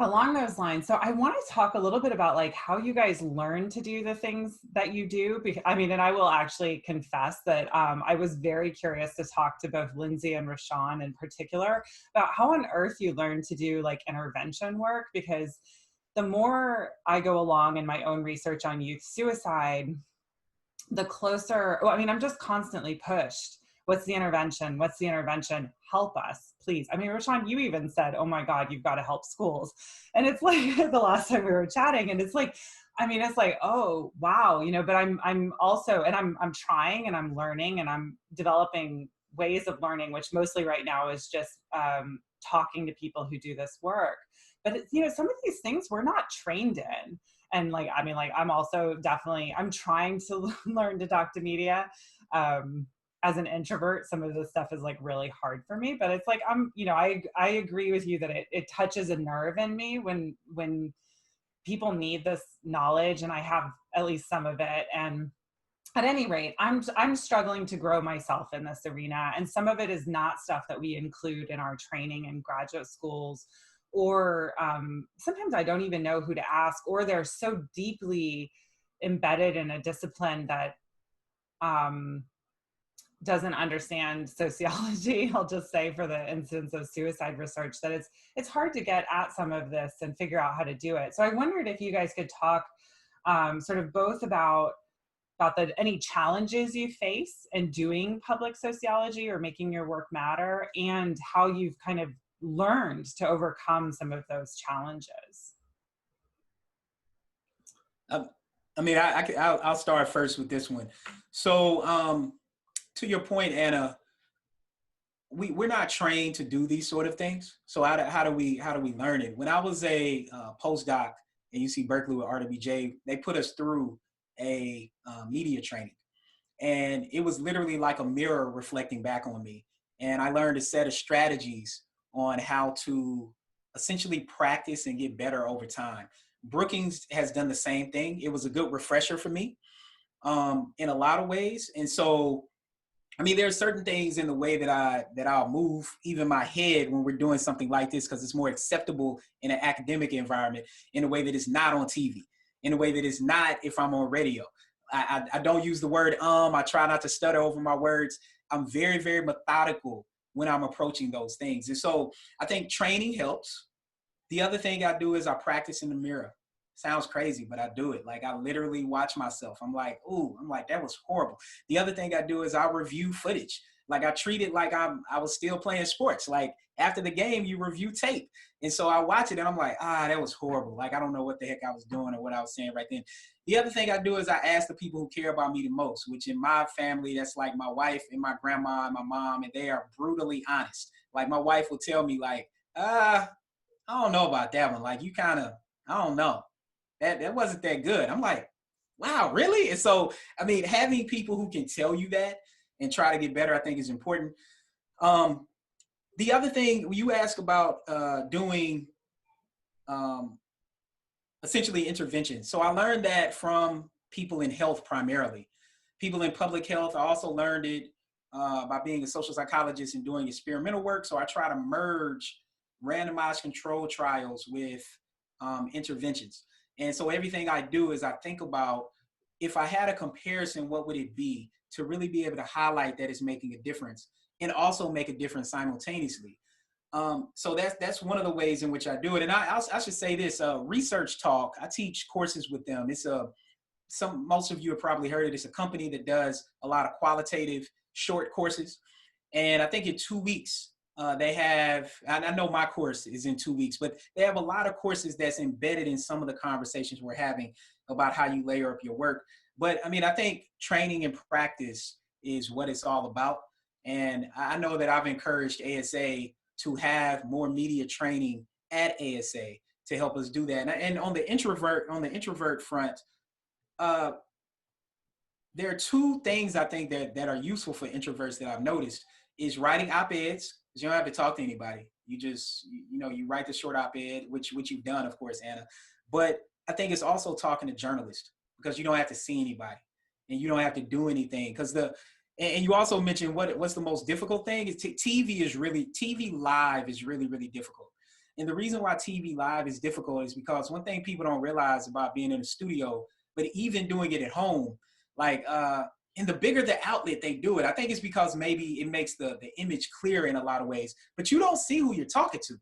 along those lines, so I want to talk a little bit about like how you guys learn to do the things that you do. And I will actually confess that I was very curious to talk to both Lindsay and Rashawn in particular about how on earth you learn to do like intervention work, because the more I go along in my own research on youth suicide, the closer, I'm just constantly pushed. What's the intervention? What's the intervention? Help us, please. Rashawn, you even said, oh my God, you've got to help schools. And it's like the last time we were chatting, and it's like, oh, wow, but I'm also, and I'm trying and I'm learning and I'm developing ways of learning, which mostly right now is just talking to people who do this work. But it's, some of these things we're not trained in. And I'm also definitely, I'm trying to learn to talk to media. As an introvert, some of this stuff is like really hard for me, but it's like, I agree with you that it touches a nerve in me when people need this knowledge, and I have at least some of it. And at any rate, I'm struggling to grow myself in this arena. And some of it is not stuff that we include in our training in graduate schools, or sometimes I don't even know who to ask, or they're so deeply embedded in a discipline that doesn't understand sociology, I'll just say, for the instance of suicide research, that it's hard to get at some of this and figure out how to do it. So I wondered if you guys could talk sort of both about any challenges you face in doing public sociology or making your work matter, and how you've kind of learned to overcome some of those challenges. I'll start first with this one. So to your point, Anna, we're not trained to do these sort of things. So how do we learn it? When I was a postdoc at UC Berkeley with RWJ, they put us through a media training, and it was literally like a mirror reflecting back on me. And I learned a set of strategies on how to essentially practice and get better over time. Brookings has done the same thing. It was a good refresher for me in a lot of ways. And so, there are certain things in the way that I'll move even my head when we're doing something like this, because it's more acceptable in an academic environment, in a way that it's not on TV, in a way that it's not if I'm on radio. I don't use the word I try not to stutter over my words. I'm very, very methodical when I'm approaching those things. And so I think training helps. The other thing I do is I practice in the mirror. Sounds crazy, but I do it. Like, I literally watch myself. I'm like, that was horrible. The other thing I do is I review footage. Like I treat it like I was still playing sports. Like after the game, you review tape. And so I watch it and I'm like, that was horrible. Like, I don't know what the heck I was doing or what I was saying right then. The other thing I do is I ask the people who care about me the most, which in my family, that's like my wife and my grandma and my mom, and they are brutally honest. Like my wife will tell me like, I don't know about that one. Like you kind of, I don't know. That wasn't that good. I'm like, wow, really? And so, I mean, having people who can tell you that and try to get better, I think is important. The other thing you ask about doing essentially intervention. So I learned that from people in health primarily. People in public health, I also learned it by being a social psychologist and doing experimental work. So I try to merge randomized control trials with interventions. And so everything I do is I think about, if I had a comparison, what would it be to really be able to highlight that it's making a difference and also make a difference simultaneously. So that's one of the ways in which I do it. And I should say this, Research Talk, I teach courses with them. It's most of you have probably heard it. It's a company that does a lot of qualitative short courses. And I think in 2 weeks, they have, and I know my course is in 2 weeks, but they have a lot of courses that's embedded in some of the conversations we're having about how you layer up your work. But I mean, I think training and practice is what it's all about. And I know that I've encouraged ASA to have more media training at ASA to help us do that. And on the introvert front, there are two things I think that are useful for introverts that I've noticed is writing op-eds, because you don't have to talk to anybody. You just, you write the short op-ed, which you've done, of course, Anna. But I think it's also talking to journalists, because you don't have to see anybody and you don't have to do anything. And you also mentioned what's the most difficult thing is TV live is really, really difficult. And the reason why TV live is difficult is because one thing people don't realize about being in a studio, but even doing it at home, like, and the bigger the outlet they do it, I think it's because maybe it makes the image clear in a lot of ways, but you don't see who you're talking to.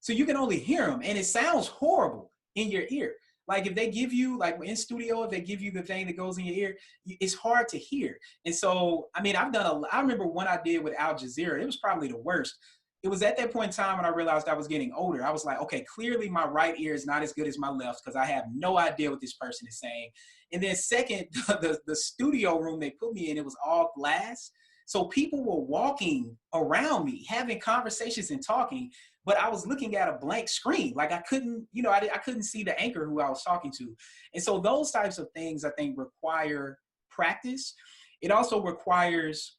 So you can only hear them, and it sounds horrible in your ear. Like if they give you, like in studio, if they give you the thing that goes in your ear, it's hard to hear. And so, I mean, I remember one I did with Al Jazeera, it was probably the worst. It was at that point in time when I realized I was getting older. I was like, okay, clearly my right ear is not as good as my left because I have no idea what this person is saying. And then second, the studio room they put me in, it was all glass. So people were walking around me, having conversations and talking, but I was looking at a blank screen. Like I couldn't, I couldn't see the anchor who I was talking to. And so those types of things I think require practice. It also requires,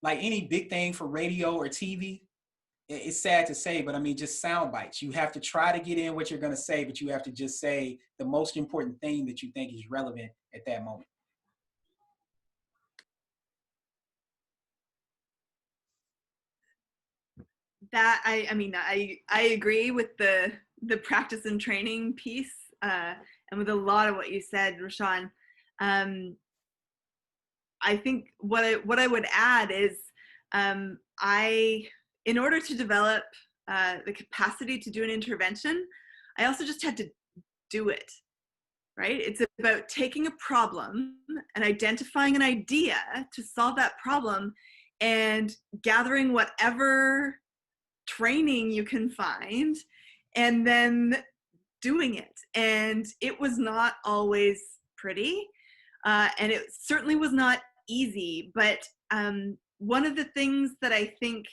like any big thing for radio or TV, it's sad to say, but I mean, just sound bites. You have to try to get in what you're going to say, but you have to just say the most important thing that you think is relevant at that moment. That I agree with the practice and training piece, and with a lot of what you said, Rashawn. I think what I would add is in order to develop the capacity to do an intervention, I also just had to do it, right? It's about taking a problem and identifying an idea to solve that problem and gathering whatever training you can find and then doing it. And it was not always pretty. And it certainly was not easy, but one of the things that I think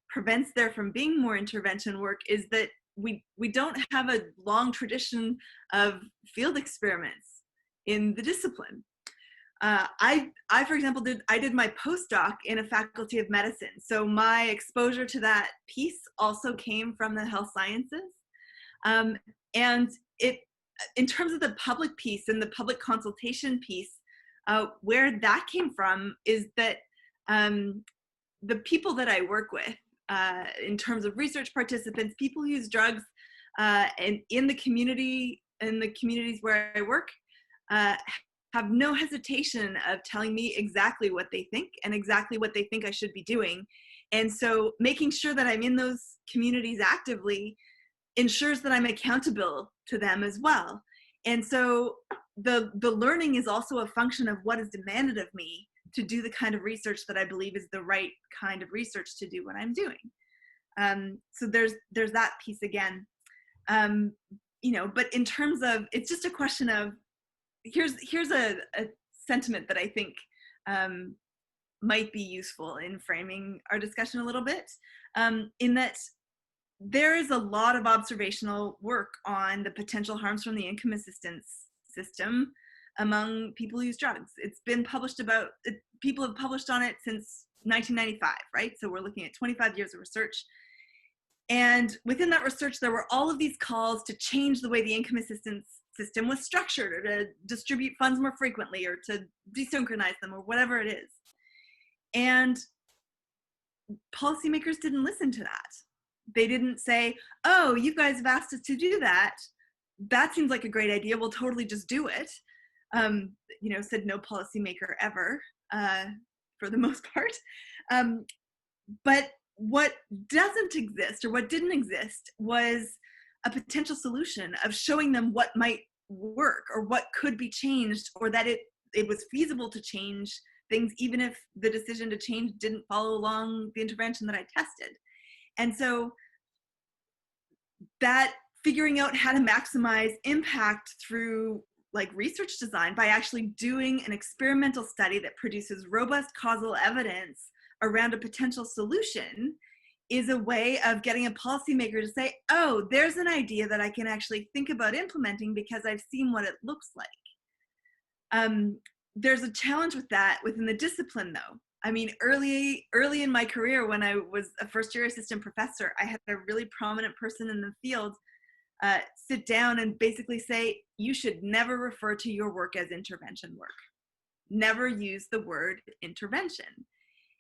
prevents there from being more intervention work is that we don't have a long tradition of field experiments in the discipline. I for example, did my postdoc in a faculty of medicine. So my exposure to that piece also came from the health sciences. And it, in terms of the public piece and the public consultation piece, where that came from is that the people that I work with, in terms of research participants, people who use drugs, and in the communities where I work, have no hesitation of telling me exactly what they think and exactly what they think I should be doing. And so making sure that I'm in those communities actively ensures that I'm accountable to them as well. And so the learning is also a function of what is demanded of me to do the kind of research that I believe is the right kind of research to do what I'm doing. So there's that piece again. But in terms of, it's just a question of, here's a sentiment that I think might be useful in framing our discussion a little bit, in that there is a lot of observational work on the potential harms from the income assistance system among people who use drugs. It's been published about, people have published on it since 1995, right? So we're looking at 25 years of research. And within that research, there were all of these calls to change the way the income assistance system was structured, or to distribute funds more frequently, or to desynchronize them, or whatever it is. And policymakers didn't listen to that. They didn't say, oh, you guys have asked us to do that. That seems like a great idea. We'll totally just do it. Said no policymaker ever, for the most part. But what doesn't exist, or what didn't exist, was a potential solution of showing them what might work, or what could be changed, or that it was feasible to change things, even if the decision to change didn't follow along the intervention that I tested. And so that figuring out how to maximize impact through research design by actually doing an experimental study that produces robust causal evidence around a potential solution is a way of getting a policymaker to say, oh, there's an idea that I can actually think about implementing because I've seen what it looks like. There's a challenge with that within the discipline, though. I mean, early in my career, when I was a first-year assistant professor, I had a really prominent person in the field sit down and basically say, you should never refer to your work as intervention work. Never use the word intervention.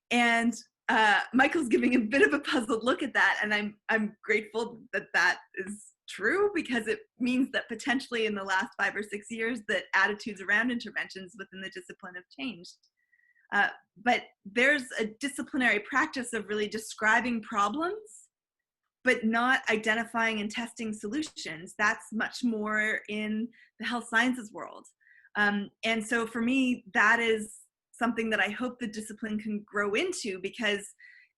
And Michael's giving a bit of a puzzled look at that, and I'm grateful that is true, because it means that potentially in the last 5 or 6 years that attitudes around interventions within the discipline have changed. But there's a disciplinary practice of really describing problems, but not identifying and testing solutions. That's much more in the health sciences world. And so for me, that is something that I hope the discipline can grow into, because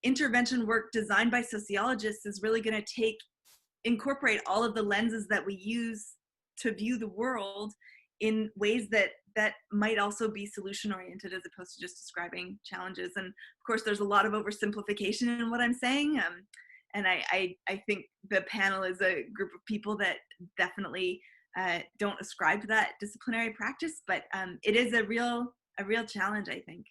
intervention work designed by sociologists is really going to incorporate all of the lenses that we use to view the world in ways that might also be solution oriented, as opposed to just describing challenges. And of course, there's a lot of oversimplification in what I'm saying. And I think the panel is a group of people that definitely don't ascribe to that disciplinary practice, but it is a real challenge, I think.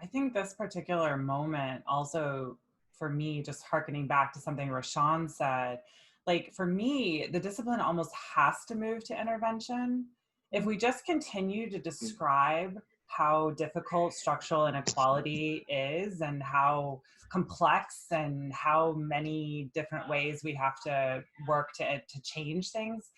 I think this particular moment also, for me, just hearkening back to something Rashawn said, for me, the discipline almost has to move to intervention. If we just continue to describe how difficult structural inequality is, and how complex, and how many different ways we have to work to change things,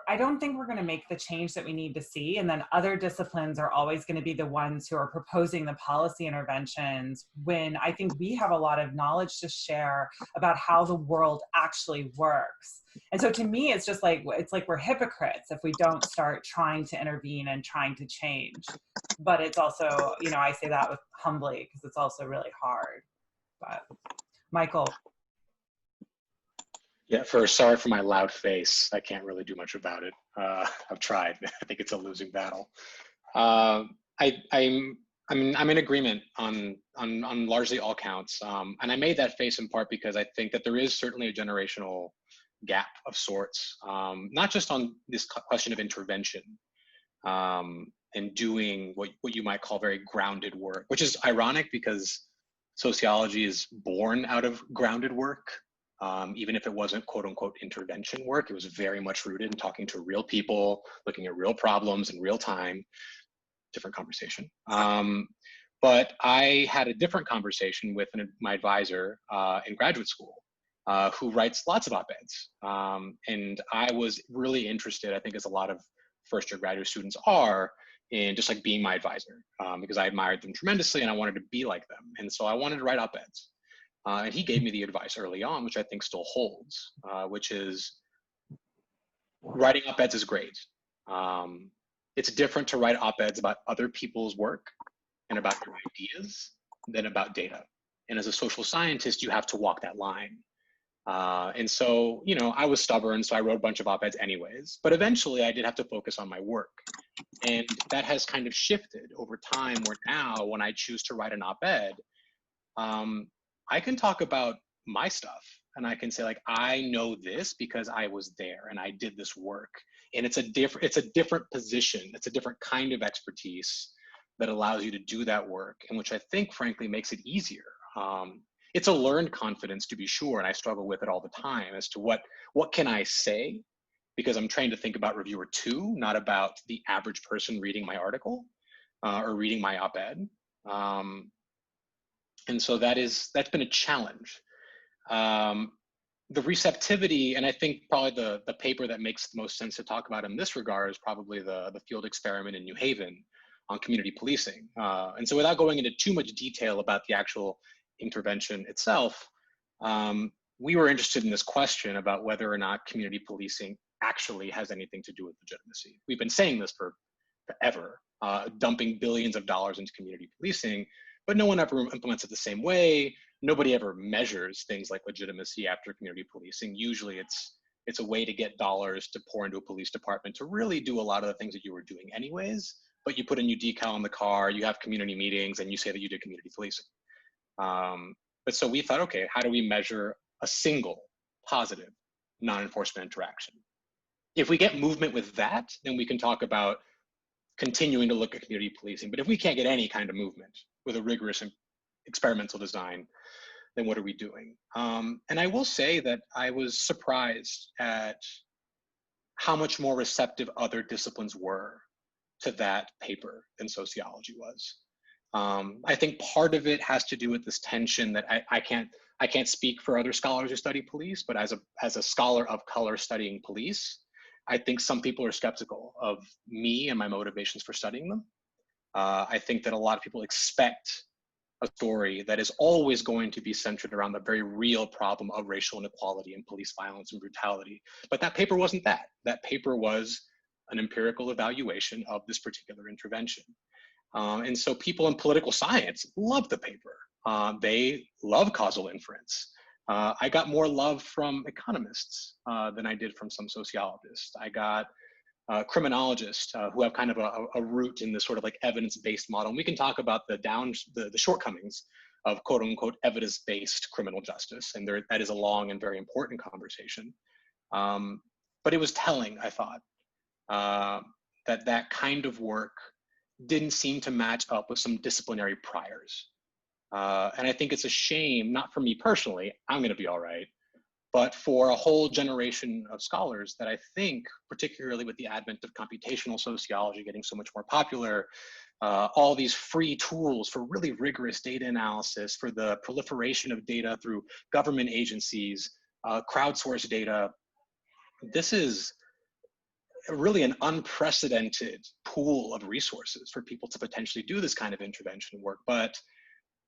I don't think we're going to make the change that we need to see. And then other disciplines are always going to be the ones who are proposing the policy interventions, when I think we have a lot of knowledge to share about how the world actually works. And so to me, it's just it's like we're hypocrites if we don't start trying to intervene and trying to change. But it's also, I say that with humbly, because it's also really hard. But Michael. Yeah, sorry for my loud face. I can't really do much about it. I've tried. I think it's a losing battle. I'm in agreement on largely all counts. And I made that face in part because I think that there is certainly a generational gap of sorts, not just on this question of intervention and doing what you might call very grounded work, which is ironic because sociology is born out of grounded work. Even if it wasn't quote unquote intervention work, it was very much rooted in talking to real people, looking at real problems in real time. Different conversation. But I had a different conversation with my advisor in graduate school, who writes lots of op-eds. And I was really interested, I think as a lot of first-year graduate students are, in just being my advisor, because I admired them tremendously and I wanted to be like them. And so I wanted to write op-eds. And he gave me the advice early on, which I think still holds, which is writing op-eds is great. It's different to write op-eds about other people's work and about your ideas than about data. And as a social scientist, you have to walk that line. And so, you know, I was stubborn, so I wrote a bunch of op-eds anyways, but eventually I did have to focus on my work. And that has kind of shifted over time, where now when I choose to write an op-ed, I can talk about my stuff, and I can say, like, I know this because I was there and I did this work. And it's a different position. It's a different kind of expertise that allows you to do that work, and which I think frankly makes it easier. It's a learned confidence, to be sure, and I struggle with it all the time as to what can I say, because I'm trained to think about reviewer two, not about the average person reading my article or reading my op-ed. And so that's been a challenge. The receptivity, and I think probably the paper that makes the most sense to talk about in this regard is probably the field experiment in New Haven on community policing. And so without going into too much detail about the actual intervention itself, we were interested in this question about whether or not community policing actually has anything to do with legitimacy. We've been saying this for forever, dumping billions of dollars into community policing, but no one ever implements it the same way. Nobody ever measures things like legitimacy after community policing. Usually it's a way to get dollars to pour into a police department to really do a lot of the things that you were doing anyways, but you put a new decal on the car, you have community meetings, and you say that you did community policing. But so we thought, okay, how do we measure a single positive non-enforcement interaction? If we get movement with that, then we can talk about continuing to look at community policing. But if we can't get any kind of movement with a rigorous experimental design, then what are we doing? And I will say that I was surprised at how much more receptive other disciplines were to that paper than sociology was. I think part of it has to do with this tension that I can't speak for other scholars who study police, but as a scholar of color studying police, I think some people are skeptical of me and my motivations for studying them. I think that a lot of people expect a story that is always going to be centered around the very real problem of racial inequality and police violence and brutality. But that paper wasn't that. That paper was an empirical evaluation of this particular intervention. And so people in political science love the paper. They love causal inference. I got more love from economists than I did from some sociologists. I got criminologists who have kind of a root in this sort of like evidence-based model. And we can talk about the shortcomings of quote unquote evidence-based criminal justice. And that is a long and very important conversation. But it was telling, I thought, that kind of work didn't seem to match up with some disciplinary priors. And I think it's a shame, not for me personally, I'm gonna be all right, but for a whole generation of scholars that I think, particularly with the advent of computational sociology getting so much more popular, all these free tools for really rigorous data analysis, for the proliferation of data through government agencies, crowdsourced data, this is really an unprecedented pool of resources for people to potentially do this kind of intervention work. But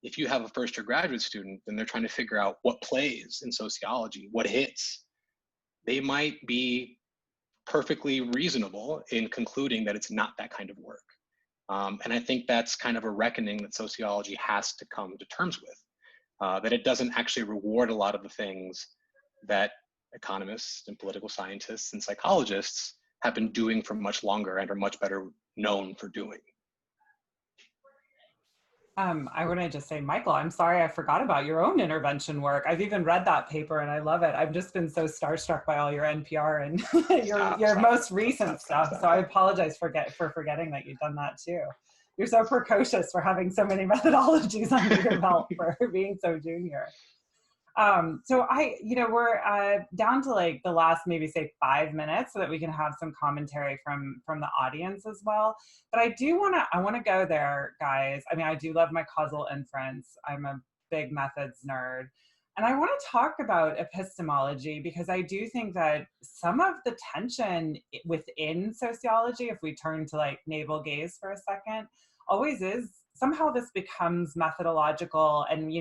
if you have a first-year graduate student and they're trying to figure out what plays in sociology, what hits, they might be perfectly reasonable in concluding that it's not that kind of work. And I think that's kind of a reckoning that sociology has to come to terms with, that it doesn't actually reward a lot of the things that economists and political scientists and psychologists have been doing for much longer and are much better known for doing. I want to just say, Michael, I'm sorry I forgot about your own intervention work. I've even read that paper and I love it. I've just been so starstruck by all your NPR and your most recent stuff. So I apologize for forgetting that you've done that too. You're so precocious for having so many methodologies under your belt for being so junior. So we're down to like the last maybe say 5 minutes so that we can have some commentary from the audience as well. But I want to go there, guys. I mean, I do love my causal inference. I'm a big methods nerd. And I want to talk about epistemology because I do think that some of the tension within sociology, if we turn to like navel gaze for a second, always is somehow this becomes methodological and,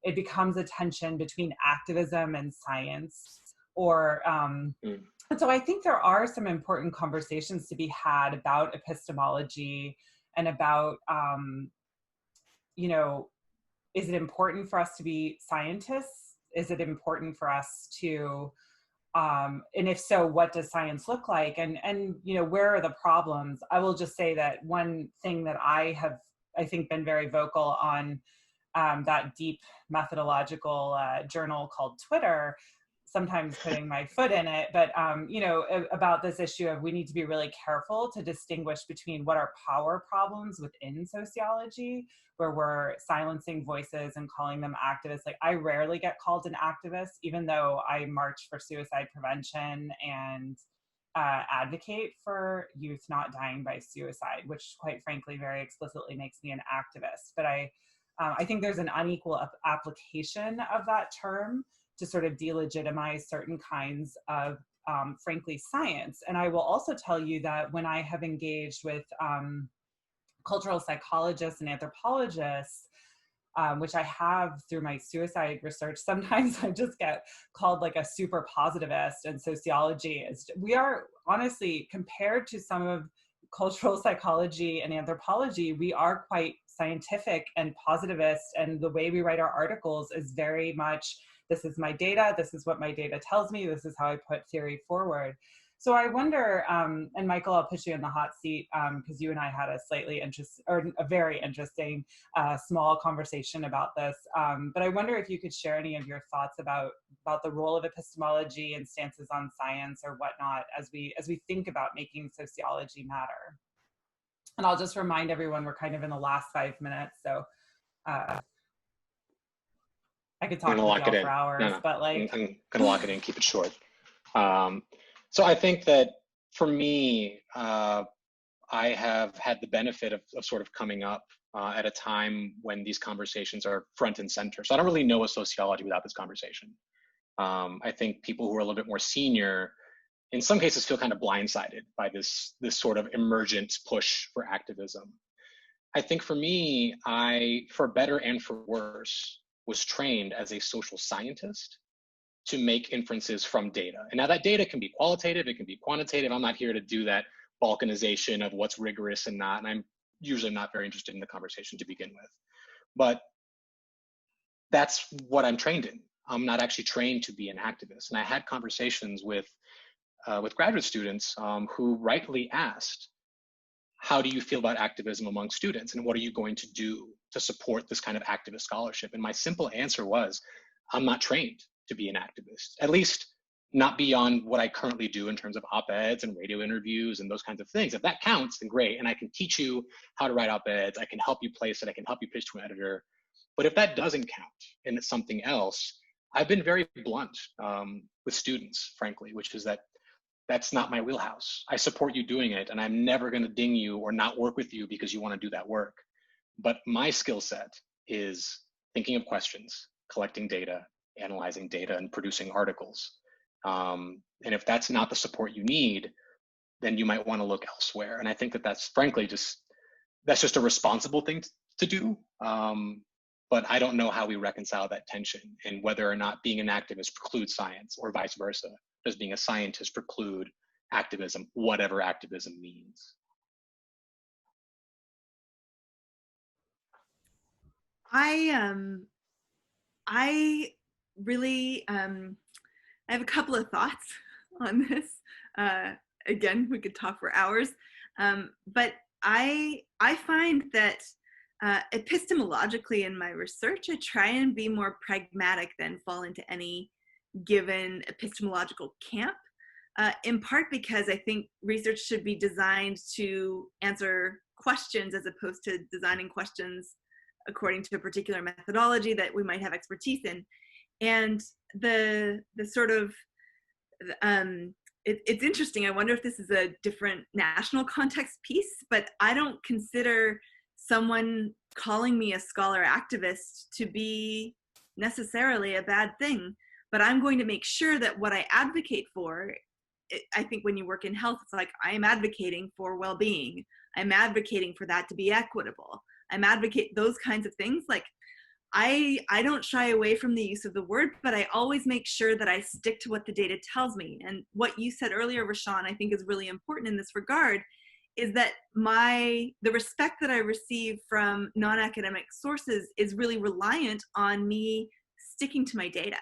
it becomes a tension between activism and science, or And so I think there are some important conversations to be had about epistemology and about, you know, is it important for us to be scientists? Is it important for us to, and if so, what does science look like? And you know, where are the problems? I will just say that one thing that I think, been very vocal on, that deep methodological journal called Twitter, sometimes putting my foot in it, but you know, about this issue of we need to be really careful to distinguish between what are power problems within sociology, where we're silencing voices and calling them activists. Like, I rarely get called an activist, even though I march for suicide prevention and advocate for youth not dying by suicide, which quite frankly very explicitly makes me an activist. But I think there's an unequal application of that term to sort of delegitimize certain kinds of, frankly, science. And I will also tell you that when I have engaged with cultural psychologists and anthropologists, which I have through my suicide research, sometimes I just get called like a super positivist, and sociology is, we are honestly, compared to some of cultural psychology and anthropology, we are quite scientific and positivist, and the way we write our articles is very much, this is my data, this is what my data tells me, this is how I put theory forward. So I wonder, and Michael, I'll put you in the hot seat because you and I had a very interesting small conversation about this. But I wonder if you could share any of your thoughts about the role of epistemology and stances on science or whatnot as we think about making sociology matter. And I'll just remind everyone we're kind of in the last 5 minutes, so I could talk with y'all for hours, but like I'm gonna lock it in, keep it short. So I think that for me, I have had the benefit of sort of coming up at a time when these conversations are front and center. So I don't really know a sociology without this conversation. I think people who are a little bit more senior, in some cases, feel kind of blindsided by this sort of emergent push for activism. I think for me, for better and for worse, was trained as a social scientist to make inferences from data. And now that data can be qualitative, it can be quantitative. I'm not here to do that balkanization of what's rigorous and not, and I'm usually not very interested in the conversation to begin with. But that's what I'm trained in. I'm not actually trained to be an activist. And I had conversations with graduate students who rightly asked, how do you feel about activism among students? And what are you going to do to support this kind of activist scholarship? And my simple answer was, I'm not trained to be an activist, at least not beyond what I currently do in terms of op-eds and radio interviews and those kinds of things. If that counts, then great. And I can teach you how to write op-eds. I can help you place it. I can help you pitch to an editor. But if that doesn't count and it's something else, I've been very blunt with students, frankly, which is that that's not my wheelhouse. I support you doing it, and I'm never going to ding you or not work with you because you want to do that work. But my skill set is thinking of questions, collecting data, analyzing data, and producing articles. And if that's not the support you need, then you might want to look elsewhere. And I think that that's frankly just a responsible thing to do. But I don't know how we reconcile that tension and whether or not being an activist precludes science or vice versa. Does being a scientist preclude activism, whatever activism means? I really I have a couple of thoughts on this. Again, we could talk for hours, but I find that epistemologically in my research, I try and be more pragmatic than fall into any given epistemological camp, in part because I think research should be designed to answer questions as opposed to designing questions according to a particular methodology that we might have expertise in. And the sort of, it's interesting. I wonder if this is a different national context piece, but I don't consider someone calling me a scholar activist to be necessarily a bad thing. But I'm going to make sure that what I advocate for, I think when you work in health, it's like I am advocating for well-being. I'm advocating for that to be equitable. I'm advocating those kinds of things. Like I don't shy away from the use of the word, but I always make sure that I stick to what the data tells me. And what you said earlier, Rashawn, I think is really important in this regard, is that the respect that I receive from non-academic sources is really reliant on me sticking to my data.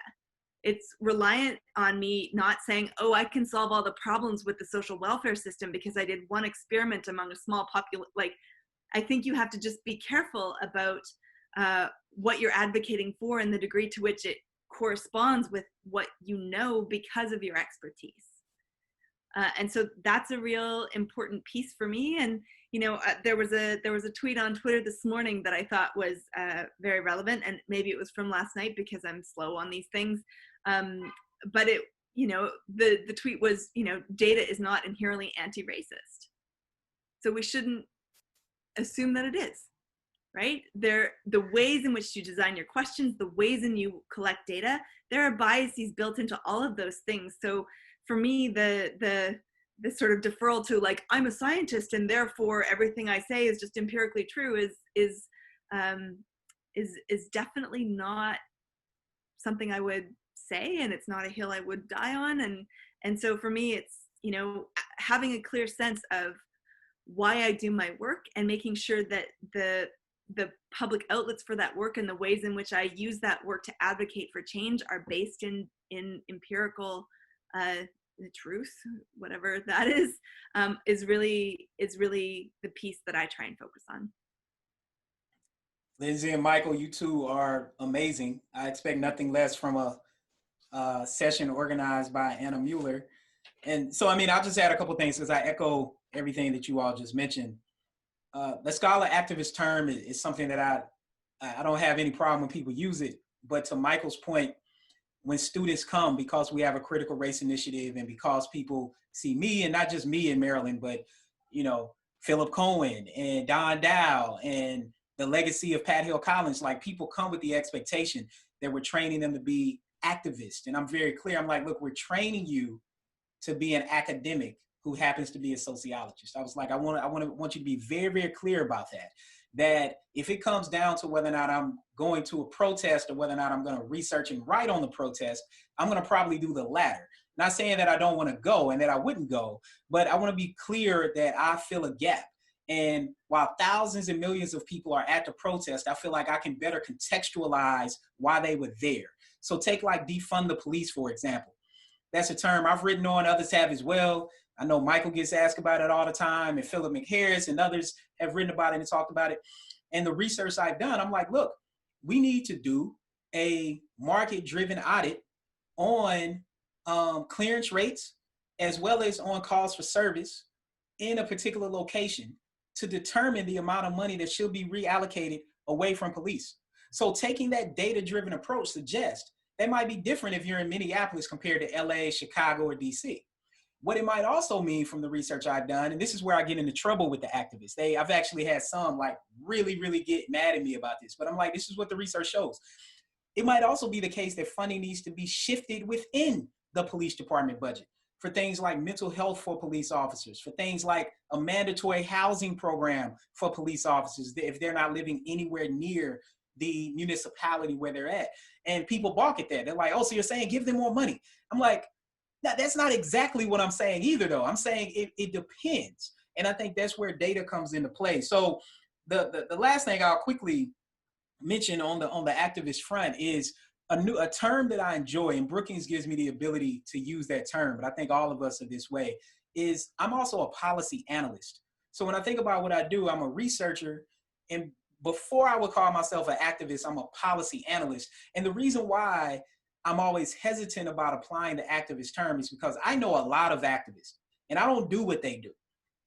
It's reliant on me not saying, oh, I can solve all the problems with the social welfare system because I did one experiment among a small population. Like, I think you have to just be careful about what you're advocating for and the degree to which it corresponds with what you know because of your expertise. And so that's a real important piece for me. And there was a tweet on Twitter this morning that I thought was very relevant, and maybe it was from last night because I'm slow on these things. But the tweet was, data is not inherently anti-racist, so we shouldn't assume that it is. Right? The ways in which you design your questions, the ways in you collect data, there are biases built into all of those things. So for me, the sort of deferral to like, I'm a scientist and therefore everything I say is just empirically true is definitely not something I would say, and it's not a hill I would die on. And so for me, it's, having a clear sense of why I do my work and making sure that the public outlets for that work and the ways in which I use that work to advocate for change are based in empirical the truth, whatever that is really the piece that I try and focus on. Lindsay and Michael, you two are amazing. I expect nothing less from a session organized by Anna Mueller. And so, I'll just add a couple things because I echo everything that you all just mentioned. The scholar activist term is something that I don't have any problem when people use it. But to Michael's point, when students come, because we have a critical race initiative and because people see me, and not just me in Maryland, but, Philip Cohen and Don Dow and the legacy of Pat Hill Collins, like people come with the expectation that we're training them to be activists. And I'm very clear. I'm like, look, we're training you to be an academic who happens to be a sociologist. I was like, I want you to be very, very clear about that if it comes down to whether or not I'm going to a protest or whether or not I'm going to research and write on the protest, I'm going to probably do the latter. Not saying that I don't want to go and that I wouldn't go, but I want to be clear that I fill a gap. And while thousands and millions of people are at the protest, I feel like I can better contextualize why they were there. So take like defund the police, for example. That's a term I've written on, others have as well. I know Michael gets asked about it all the time, and Philip McHarris and others have written about it and talked about it. And the research I've done, I'm like, look, we need to do a market-driven audit on clearance rates as well as on calls for service in a particular location to determine the amount of money that should be reallocated away from police. So taking that data-driven approach suggests that might be different if you're in Minneapolis compared to LA, Chicago, or DC. What it might also mean from the research I've done, and this is where I get into trouble with the activists. I've actually had some like really, really get mad at me about this, but I'm like, this is what the research shows. It might also be the case that funding needs to be shifted within the police department budget for things like mental health for police officers, for things like a mandatory housing program for police officers if they're not living anywhere near the municipality where they're at. And people balk at that. They're like, oh, so you're saying give them more money. I'm like, that's not exactly what I'm saying either, though. I'm saying it depends. And I think that's where data comes into play. So the last thing I'll quickly mention on the activist front is a term that I enjoy, and Brookings gives me the ability to use that term, but I think all of us are this way, is I'm also a policy analyst. So when I think about what I do, I'm a researcher, and before I would call myself an activist, I'm a policy analyst. And the reason why I'm always hesitant about applying the activist term is because I know a lot of activists and I don't do what they do.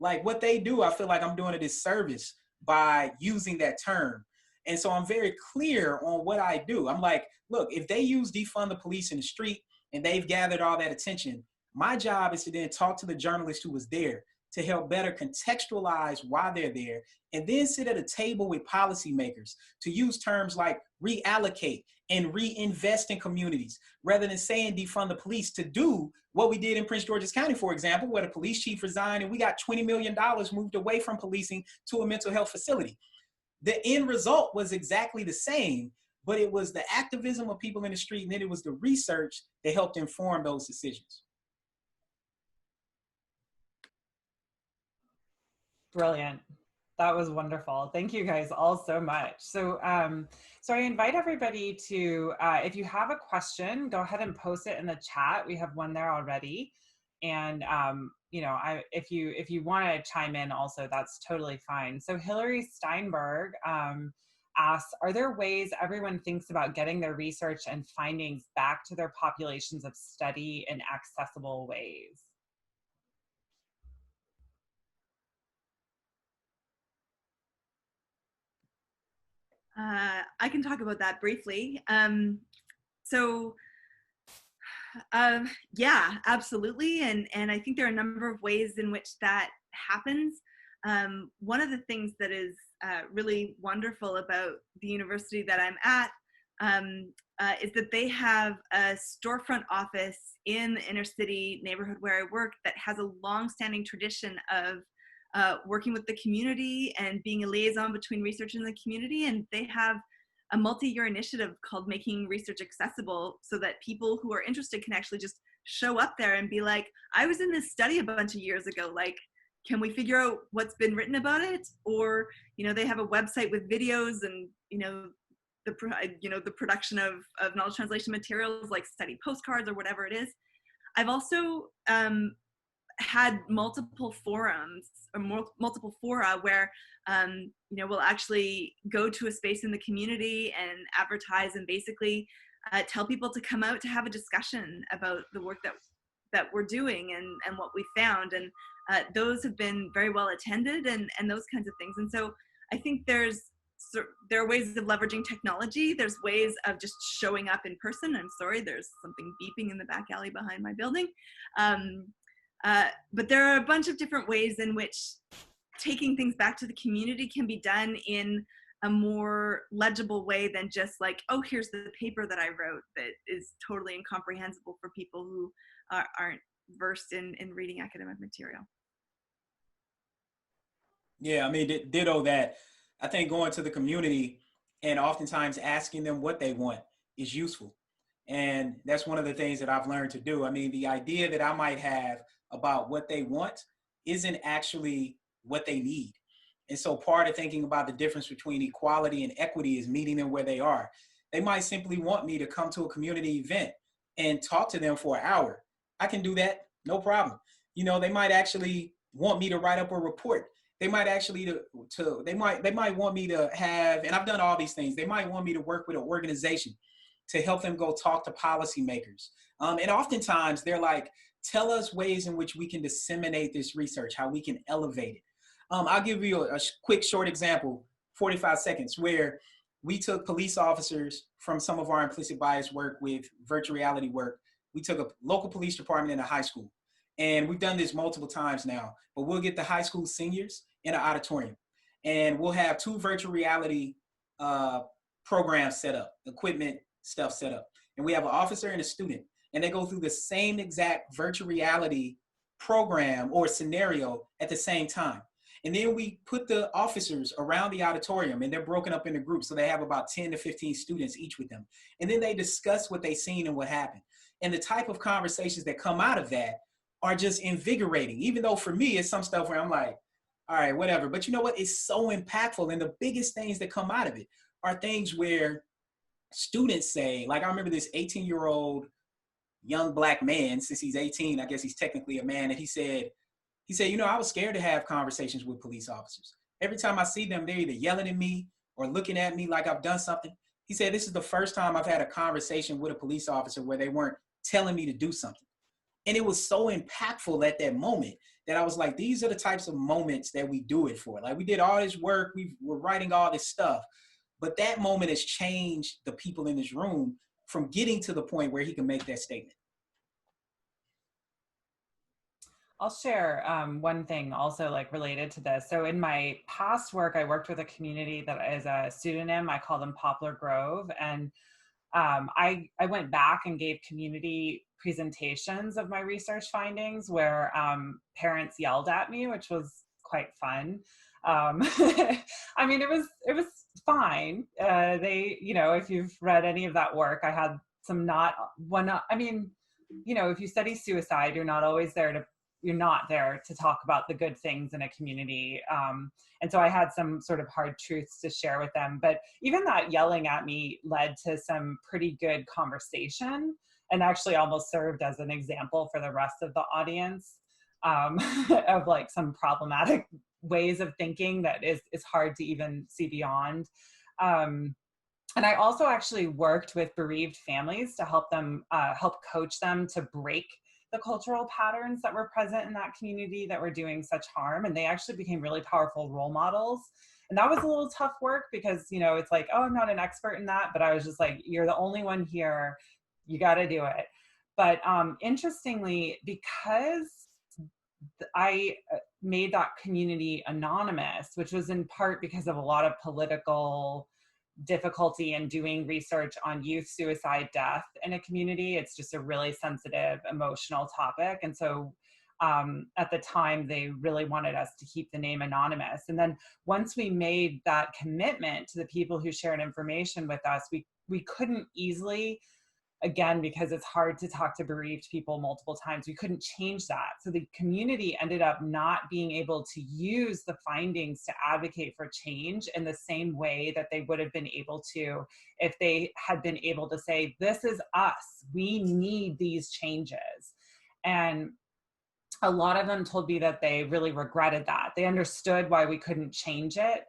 Like what they do, I feel like I'm doing a disservice by using that term. And so I'm very clear on what I do. I'm like, look, if they use defund the police in the street and they've gathered all that attention, my job is to then talk to the journalist who was there to help better contextualize why they're there, and then sit at a table with policymakers to use terms like reallocate and reinvest in communities, rather than saying defund the police, to do what we did in Prince George's County, for example, where the police chief resigned and we got $20 million moved away from policing to a mental health facility. The end result was exactly the same, but it was the activism of people in the street, and then it was the research that helped inform those decisions. Brilliant. That was wonderful. Thank you guys all so much. So, so I invite everybody to, if you have a question, go ahead and post it in the chat. We have one there already. And, you know, if you want to chime in also, that's totally fine. So Hillary Steinberg asks, are there ways everyone thinks about getting their research and findings back to their populations of study in accessible ways? I can talk about that briefly. Yeah, absolutely. And I think there are a number of ways in which that happens. One of the things that is really wonderful about the university that I'm at is that they have a storefront office in the inner city neighborhood where I work that has a long-standing tradition of working with the community and being a liaison between research and the community. And they have a multi-year initiative called Making Research Accessible, so that people who are interested can actually just show up there and be like, I was in this study a bunch of years ago, like, can we figure out what's been written about it? Or, you know, they have a website with videos and, you know, the production of knowledge translation materials like study postcards or whatever it is. I've also had multiple forums or multiple fora where you know, we'll actually go to a space in the community and advertise and basically tell people to come out to have a discussion about the work that we're doing and what we found. And those have been very well attended and those kinds of things. And so I think there are ways of leveraging technology. There's ways of just showing up in person. I'm sorry, there's something beeping in the back alley behind my building. But there are a bunch of different ways in which taking things back to the community can be done in a more legible way than just like, oh, here's the paper that I wrote that is totally incomprehensible for people who aren't versed in reading academic material. Yeah, I mean, ditto that. I think going to the community and oftentimes asking them what they want is useful. And that's one of the things that I've learned to do. I mean, the idea that I might have about what they want isn't actually what they need. And so part of thinking about the difference between equality and equity is meeting them where they are. They might simply want me to come to a community event and talk to them for an hour. I can do that, no problem. You know, they might actually want me to write up a report. They might actually they might want me to have, and I've done all these things. They might want me to work with an organization to help them go talk to policymakers. And oftentimes they're like, tell us ways in which we can disseminate this research, how we can elevate it. I'll give you a quick short example, 45 seconds, where we took police officers from some of our implicit bias work with virtual reality work. We took a local police department in a high school. And we've done this multiple times now, but we'll get the high school seniors in an auditorium. And we'll have 2 virtual reality programs set up, equipment stuff set up. And we have an officer and a student, and they go through the same exact virtual reality program or scenario at the same time. And then we put the officers around the auditorium, and they're broken up into groups. So they have about 10 to 15 students each with them. And then they discuss what they've seen and what happened. And the type of conversations that come out of that are just invigorating, even though for me, it's some stuff where I'm like, all right, whatever. But you know what? It's so impactful. And the biggest things that come out of it are things where students say, like, I remember this 18-year-old young Black man, since he's 18, I guess he's technically a man, and he said, you know, I was scared to have conversations with police officers. Every time I see them, they're either yelling at me or looking at me like I've done something. He said, this is the first time I've had a conversation with a police officer where they weren't telling me to do something. And it was so impactful at that moment that I was like, these are the types of moments that we do it for. Like, we did all this work, we're writing all this stuff, but that moment has changed the people in this room from getting to the point where he can make that statement. I'll share one thing also like related to this. So in my past work, I worked with a community that is a pseudonym. I call them Poplar Grove. And I went back and gave community presentations of my research findings where parents yelled at me, which was quite fun. I mean, it was fine. They, you know, if you've read any of that work, I had some I mean, you know, if you study suicide, you're not there to talk about the good things in a community. And so I had some sort of hard truths to share with them. But even that yelling at me led to some pretty good conversation, and actually almost served as an example for the rest of the audience, of like some problematic ways of thinking that is hard to even see beyond. And I also actually worked with bereaved families to help coach them to break the cultural patterns that were present in that community that were doing such harm. And they actually became really powerful role models. And that was a little tough work because, you know, it's like, oh, I'm not an expert in that, but I was just like, you're the only one here, you got to do it. But interestingly, because I made that community anonymous, which was in part because of a lot of political difficulty in doing research on youth suicide death in a community. It's just a really sensitive, emotional topic. And so at the time, they really wanted us to keep the name anonymous. And then once we made that commitment to the people who shared information with us, we couldn't easily, again, because it's hard to talk to bereaved people multiple times, we couldn't change that. So the community ended up not being able to use the findings to advocate for change in the same way that they would have been able to if they had been able to say, this is us, we need these changes. And a lot of them told me that they really regretted that. They understood why we couldn't change it.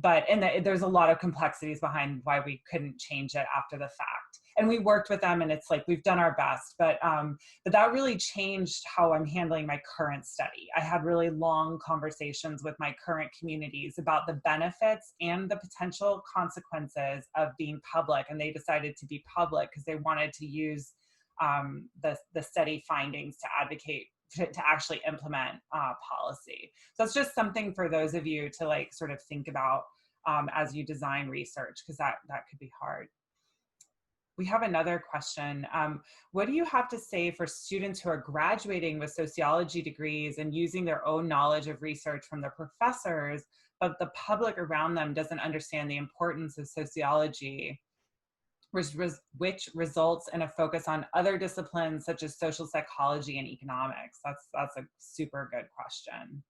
There's a lot of complexities behind why we couldn't change it after the fact. And we worked with them, and it's like, we've done our best, but that really changed how I'm handling my current study. I had really long conversations with my current communities about the benefits and the potential consequences of being public. And they decided to be public because they wanted to use the study findings to advocate to actually implement policy. So it's just something for those of you to like sort of think about as you design research, because that could be hard. We have another question. What do you have to say for students who are graduating with sociology degrees and using their own knowledge of research from their professors, but the public around them doesn't understand the importance of sociology, which results in a focus on other disciplines such as social psychology and economics? That's a super good question.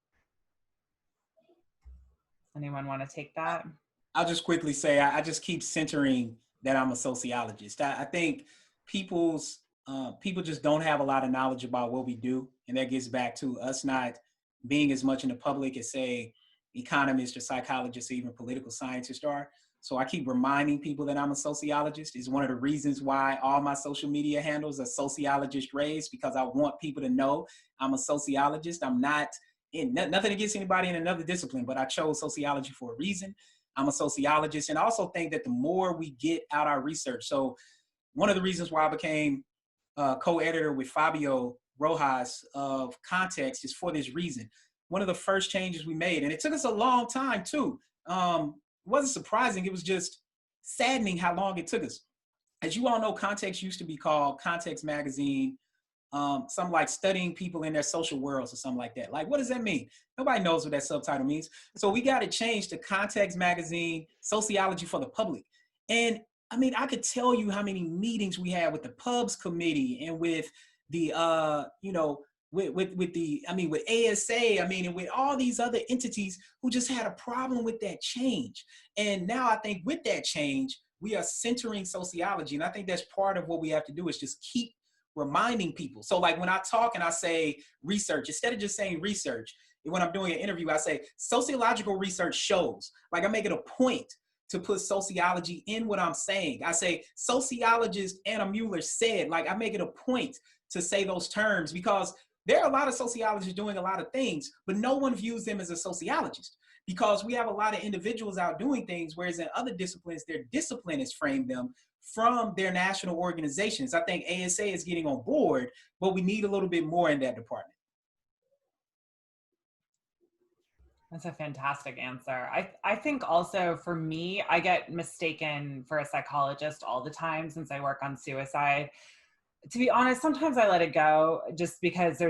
Anyone want to take that? I'll just quickly say, I just keep centering that I'm a sociologist. I think people just don't have a lot of knowledge about what we do. And that gets back to us not being as much in the public as, say, economists or psychologists or even political scientists are. So I keep reminding people that I'm a sociologist. Is one of the reasons why all my social media handles are sociologist raised, because I want people to know I'm a sociologist. I'm not in nothing against anybody in another discipline, but I chose sociology for a reason. I'm a sociologist, and I also think that the more we get out our research. So one of the reasons why I became co-editor with Fabio Rojas of Context is for this reason. One of the first changes we made, and it took us a long time too. It wasn't surprising. It was just saddening how long it took us. As you all know, Context used to be called Context Magazine, something like studying people in their social worlds or something like that. Like, what does that mean? Nobody knows what that subtitle means. So we got to change to Context Magazine, Sociology for the Public. And I mean, I could tell you how many meetings we had with the Pubs Committee and with the, with ASA, and with all these other entities who just had a problem with that change. And now I think with that change, we are centering sociology. And I think that's part of what we have to do, is just keep reminding people. So like when I talk and I say research, instead of just saying research, when I'm doing an interview, I say sociological research shows. Like I make it a point to put sociology in what I'm saying. I say sociologist Anna Mueller said, like I make it a point to say those terms, because there are a lot of sociologists doing a lot of things, but no one views them as a sociologist, because we have a lot of individuals out doing things, whereas in other disciplines, their discipline has framed them from their national organizations. I think ASA is getting on board, but we need a little bit more in that department. That's a fantastic answer. I think also for me, I get mistaken for a psychologist all the time since I work on suicide. To be honest, sometimes I let it go just because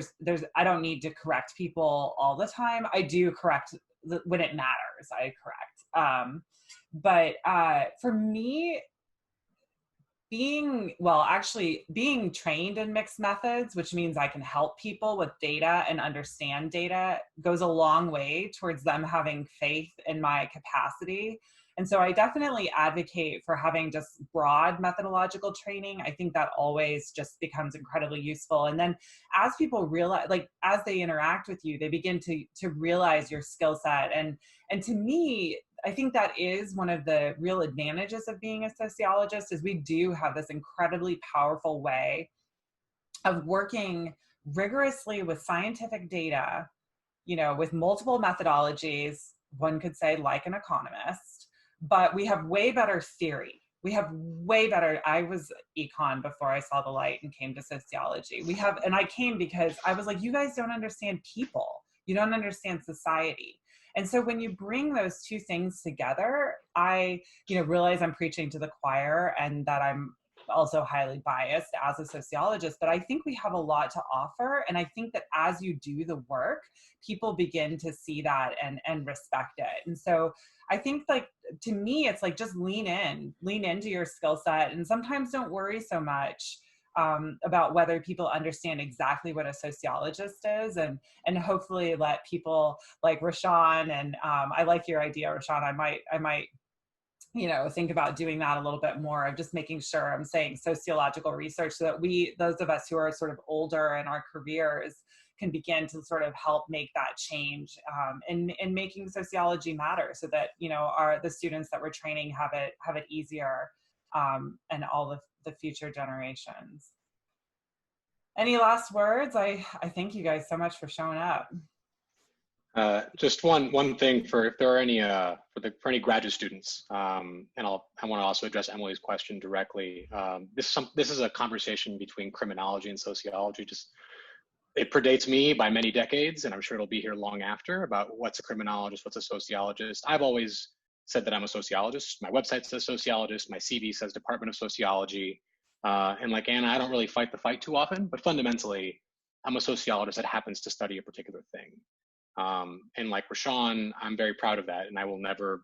I don't need to correct people all the time. I do correct when it matters, I correct. But for me, being trained in mixed methods, which means I can help people with data and understand data, goes a long way towards them having faith in my capacity. And so I definitely advocate for having just broad methodological training. I think that always just becomes incredibly useful. And then as people realize, like as they interact with you, they begin to realize your skill set. And to me, I think that is one of the real advantages of being a sociologist, is we do have this incredibly powerful way of working rigorously with scientific data, with multiple methodologies, one could say like an economist, but we have way better theory. We have way better, I was econ before I saw the light and came to sociology. And I came because I was like, you guys don't understand people. You don't understand society. And so when you bring those two things together, I, realize I'm preaching to the choir and that I'm also highly biased as a sociologist, but I think we have a lot to offer. And I think that as you do the work, people begin to see that and respect it. And so I think, like, to me, it's like, just lean into your skill set, and sometimes don't worry so much about whether people understand exactly what a sociologist is, and hopefully let people like Rashawn, and I like your idea, Rashawn. I might think about doing that a little bit more, of just making sure I'm saying sociological research, so that those of us who are sort of older in our careers, can begin to sort of help make that change in making sociology matter, so that the students that we're training have it easier, and all the future generations. Any last words? I thank you guys so much for showing up. Just one thing, for if there are any for any graduate students, and I want to also address Emily's question directly. This is a conversation between criminology and sociology. It predates me by many decades, and I'm sure it'll be here long after, about what's a criminologist, what's a sociologist. I've always said that I'm a sociologist. My website says sociologist. My CV says Department of Sociology. And like Anna, I don't really fight the fight too often, but fundamentally, I'm a sociologist that happens to study a particular thing. And like Rashawn, I'm very proud of that, and I will never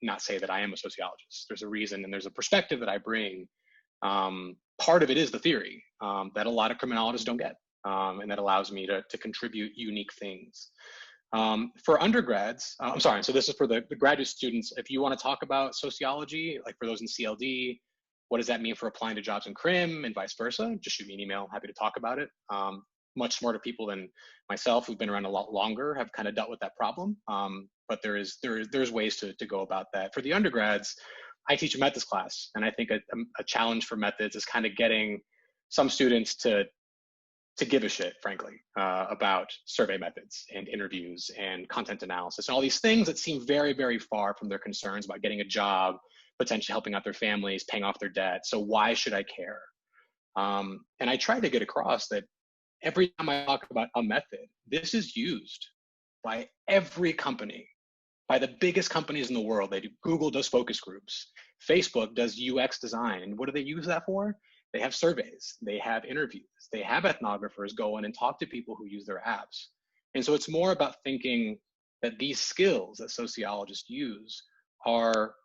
not say that I am a sociologist. There's a reason, and there's a perspective that I bring. Part of it is the theory that a lot of criminologists don't get, and that allows me to contribute unique things. For undergrads, I'm sorry, so this is for the graduate students. If you want to talk about sociology, like for those in CLD, what does that mean for applying to jobs in crim and vice versa? Just shoot me an email. I'm happy to talk about it. Much smarter people than myself, who've been around a lot longer, have kind of dealt with that problem. But there's ways to go about that. For the undergrads, I teach a methods class, and I think a challenge for methods is kind of getting some students to give a shit, frankly, about survey methods and interviews and content analysis and all these things that seem very, very far from their concerns about getting a job, potentially helping out their families, paying off their debt. So why should I care? And I try to get across that every time I talk about a method, this is used by every company, by the biggest companies in the world. Google does focus groups. Facebook does UX design. And what do they use that for? They have surveys, they have interviews, they have ethnographers go in and talk to people who use their apps. And so it's more about thinking that these skills that sociologists use are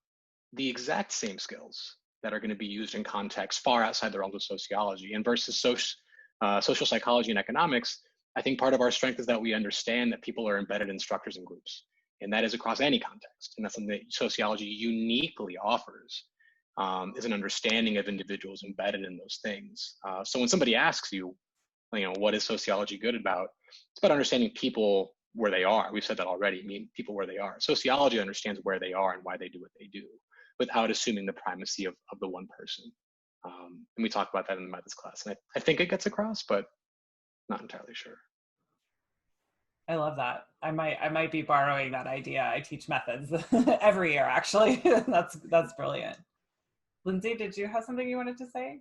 the exact same skills that are going to be used in contexts far outside the realms of sociology. And versus social psychology and economics, I think part of our strength is that we understand that people are embedded in structures and groups, and that is across any context. And that's something that sociology uniquely offers. Is an understanding of individuals embedded in those things. So when somebody asks you, what is sociology good about? It's about understanding people where they are. We've said that already, people where they are. Sociology understands where they are and why they do what they do, without assuming the primacy of the one person. And we talk about that in the methods class. And I think it gets across, but not entirely sure. I love that. I might be borrowing that idea. I teach methods every year, actually. That's brilliant. Lindsay, did you have something you wanted to say?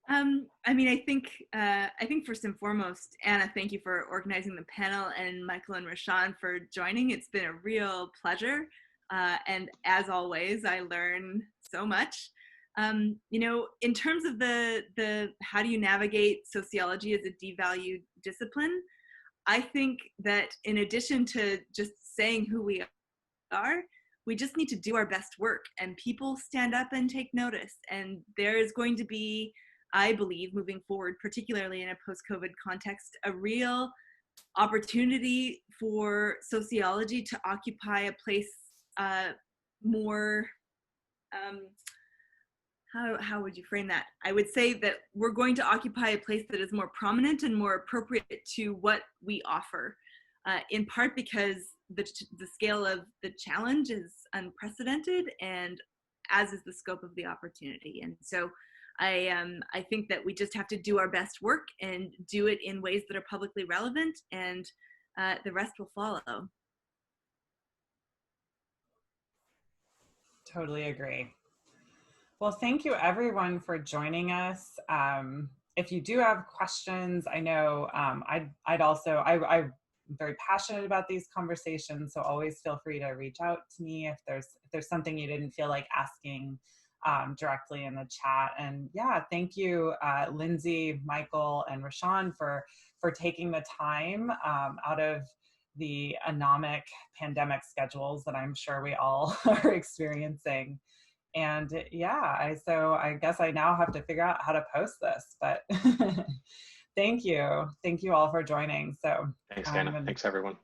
I think first and foremost, Anna, thank you for organizing the panel, and Michael and Rashawn for joining. It's been a real pleasure. And as always, I learn so much. In terms of the how do you navigate sociology as a devalued discipline, I think that in addition to just saying who we are, we just need to do our best work, and people stand up and take notice. And there is going to be, I believe, moving forward, particularly in a post-COVID context, a real opportunity for sociology to occupy a place more, how would you frame that? I would say that we're going to occupy a place that is more prominent and more appropriate to what we offer, in part because the scale of the challenge is unprecedented, and as is the scope of the opportunity. And so I think that we just have to do our best work and do it in ways that are publicly relevant, and the rest will follow. Totally agree. Well, thank you everyone for joining us. If you do have questions, I know I'm very passionate about these conversations, so always feel free to reach out to me if there's something you didn't feel like asking directly in the chat. And yeah, thank you, Lindsay, Michael, and Rashawn for taking the time out of the anomic pandemic schedules that I'm sure we all are experiencing. And yeah, so I guess I now have to figure out how to post this, but thank you all for joining. So thanks, Hannah. Thanks everyone.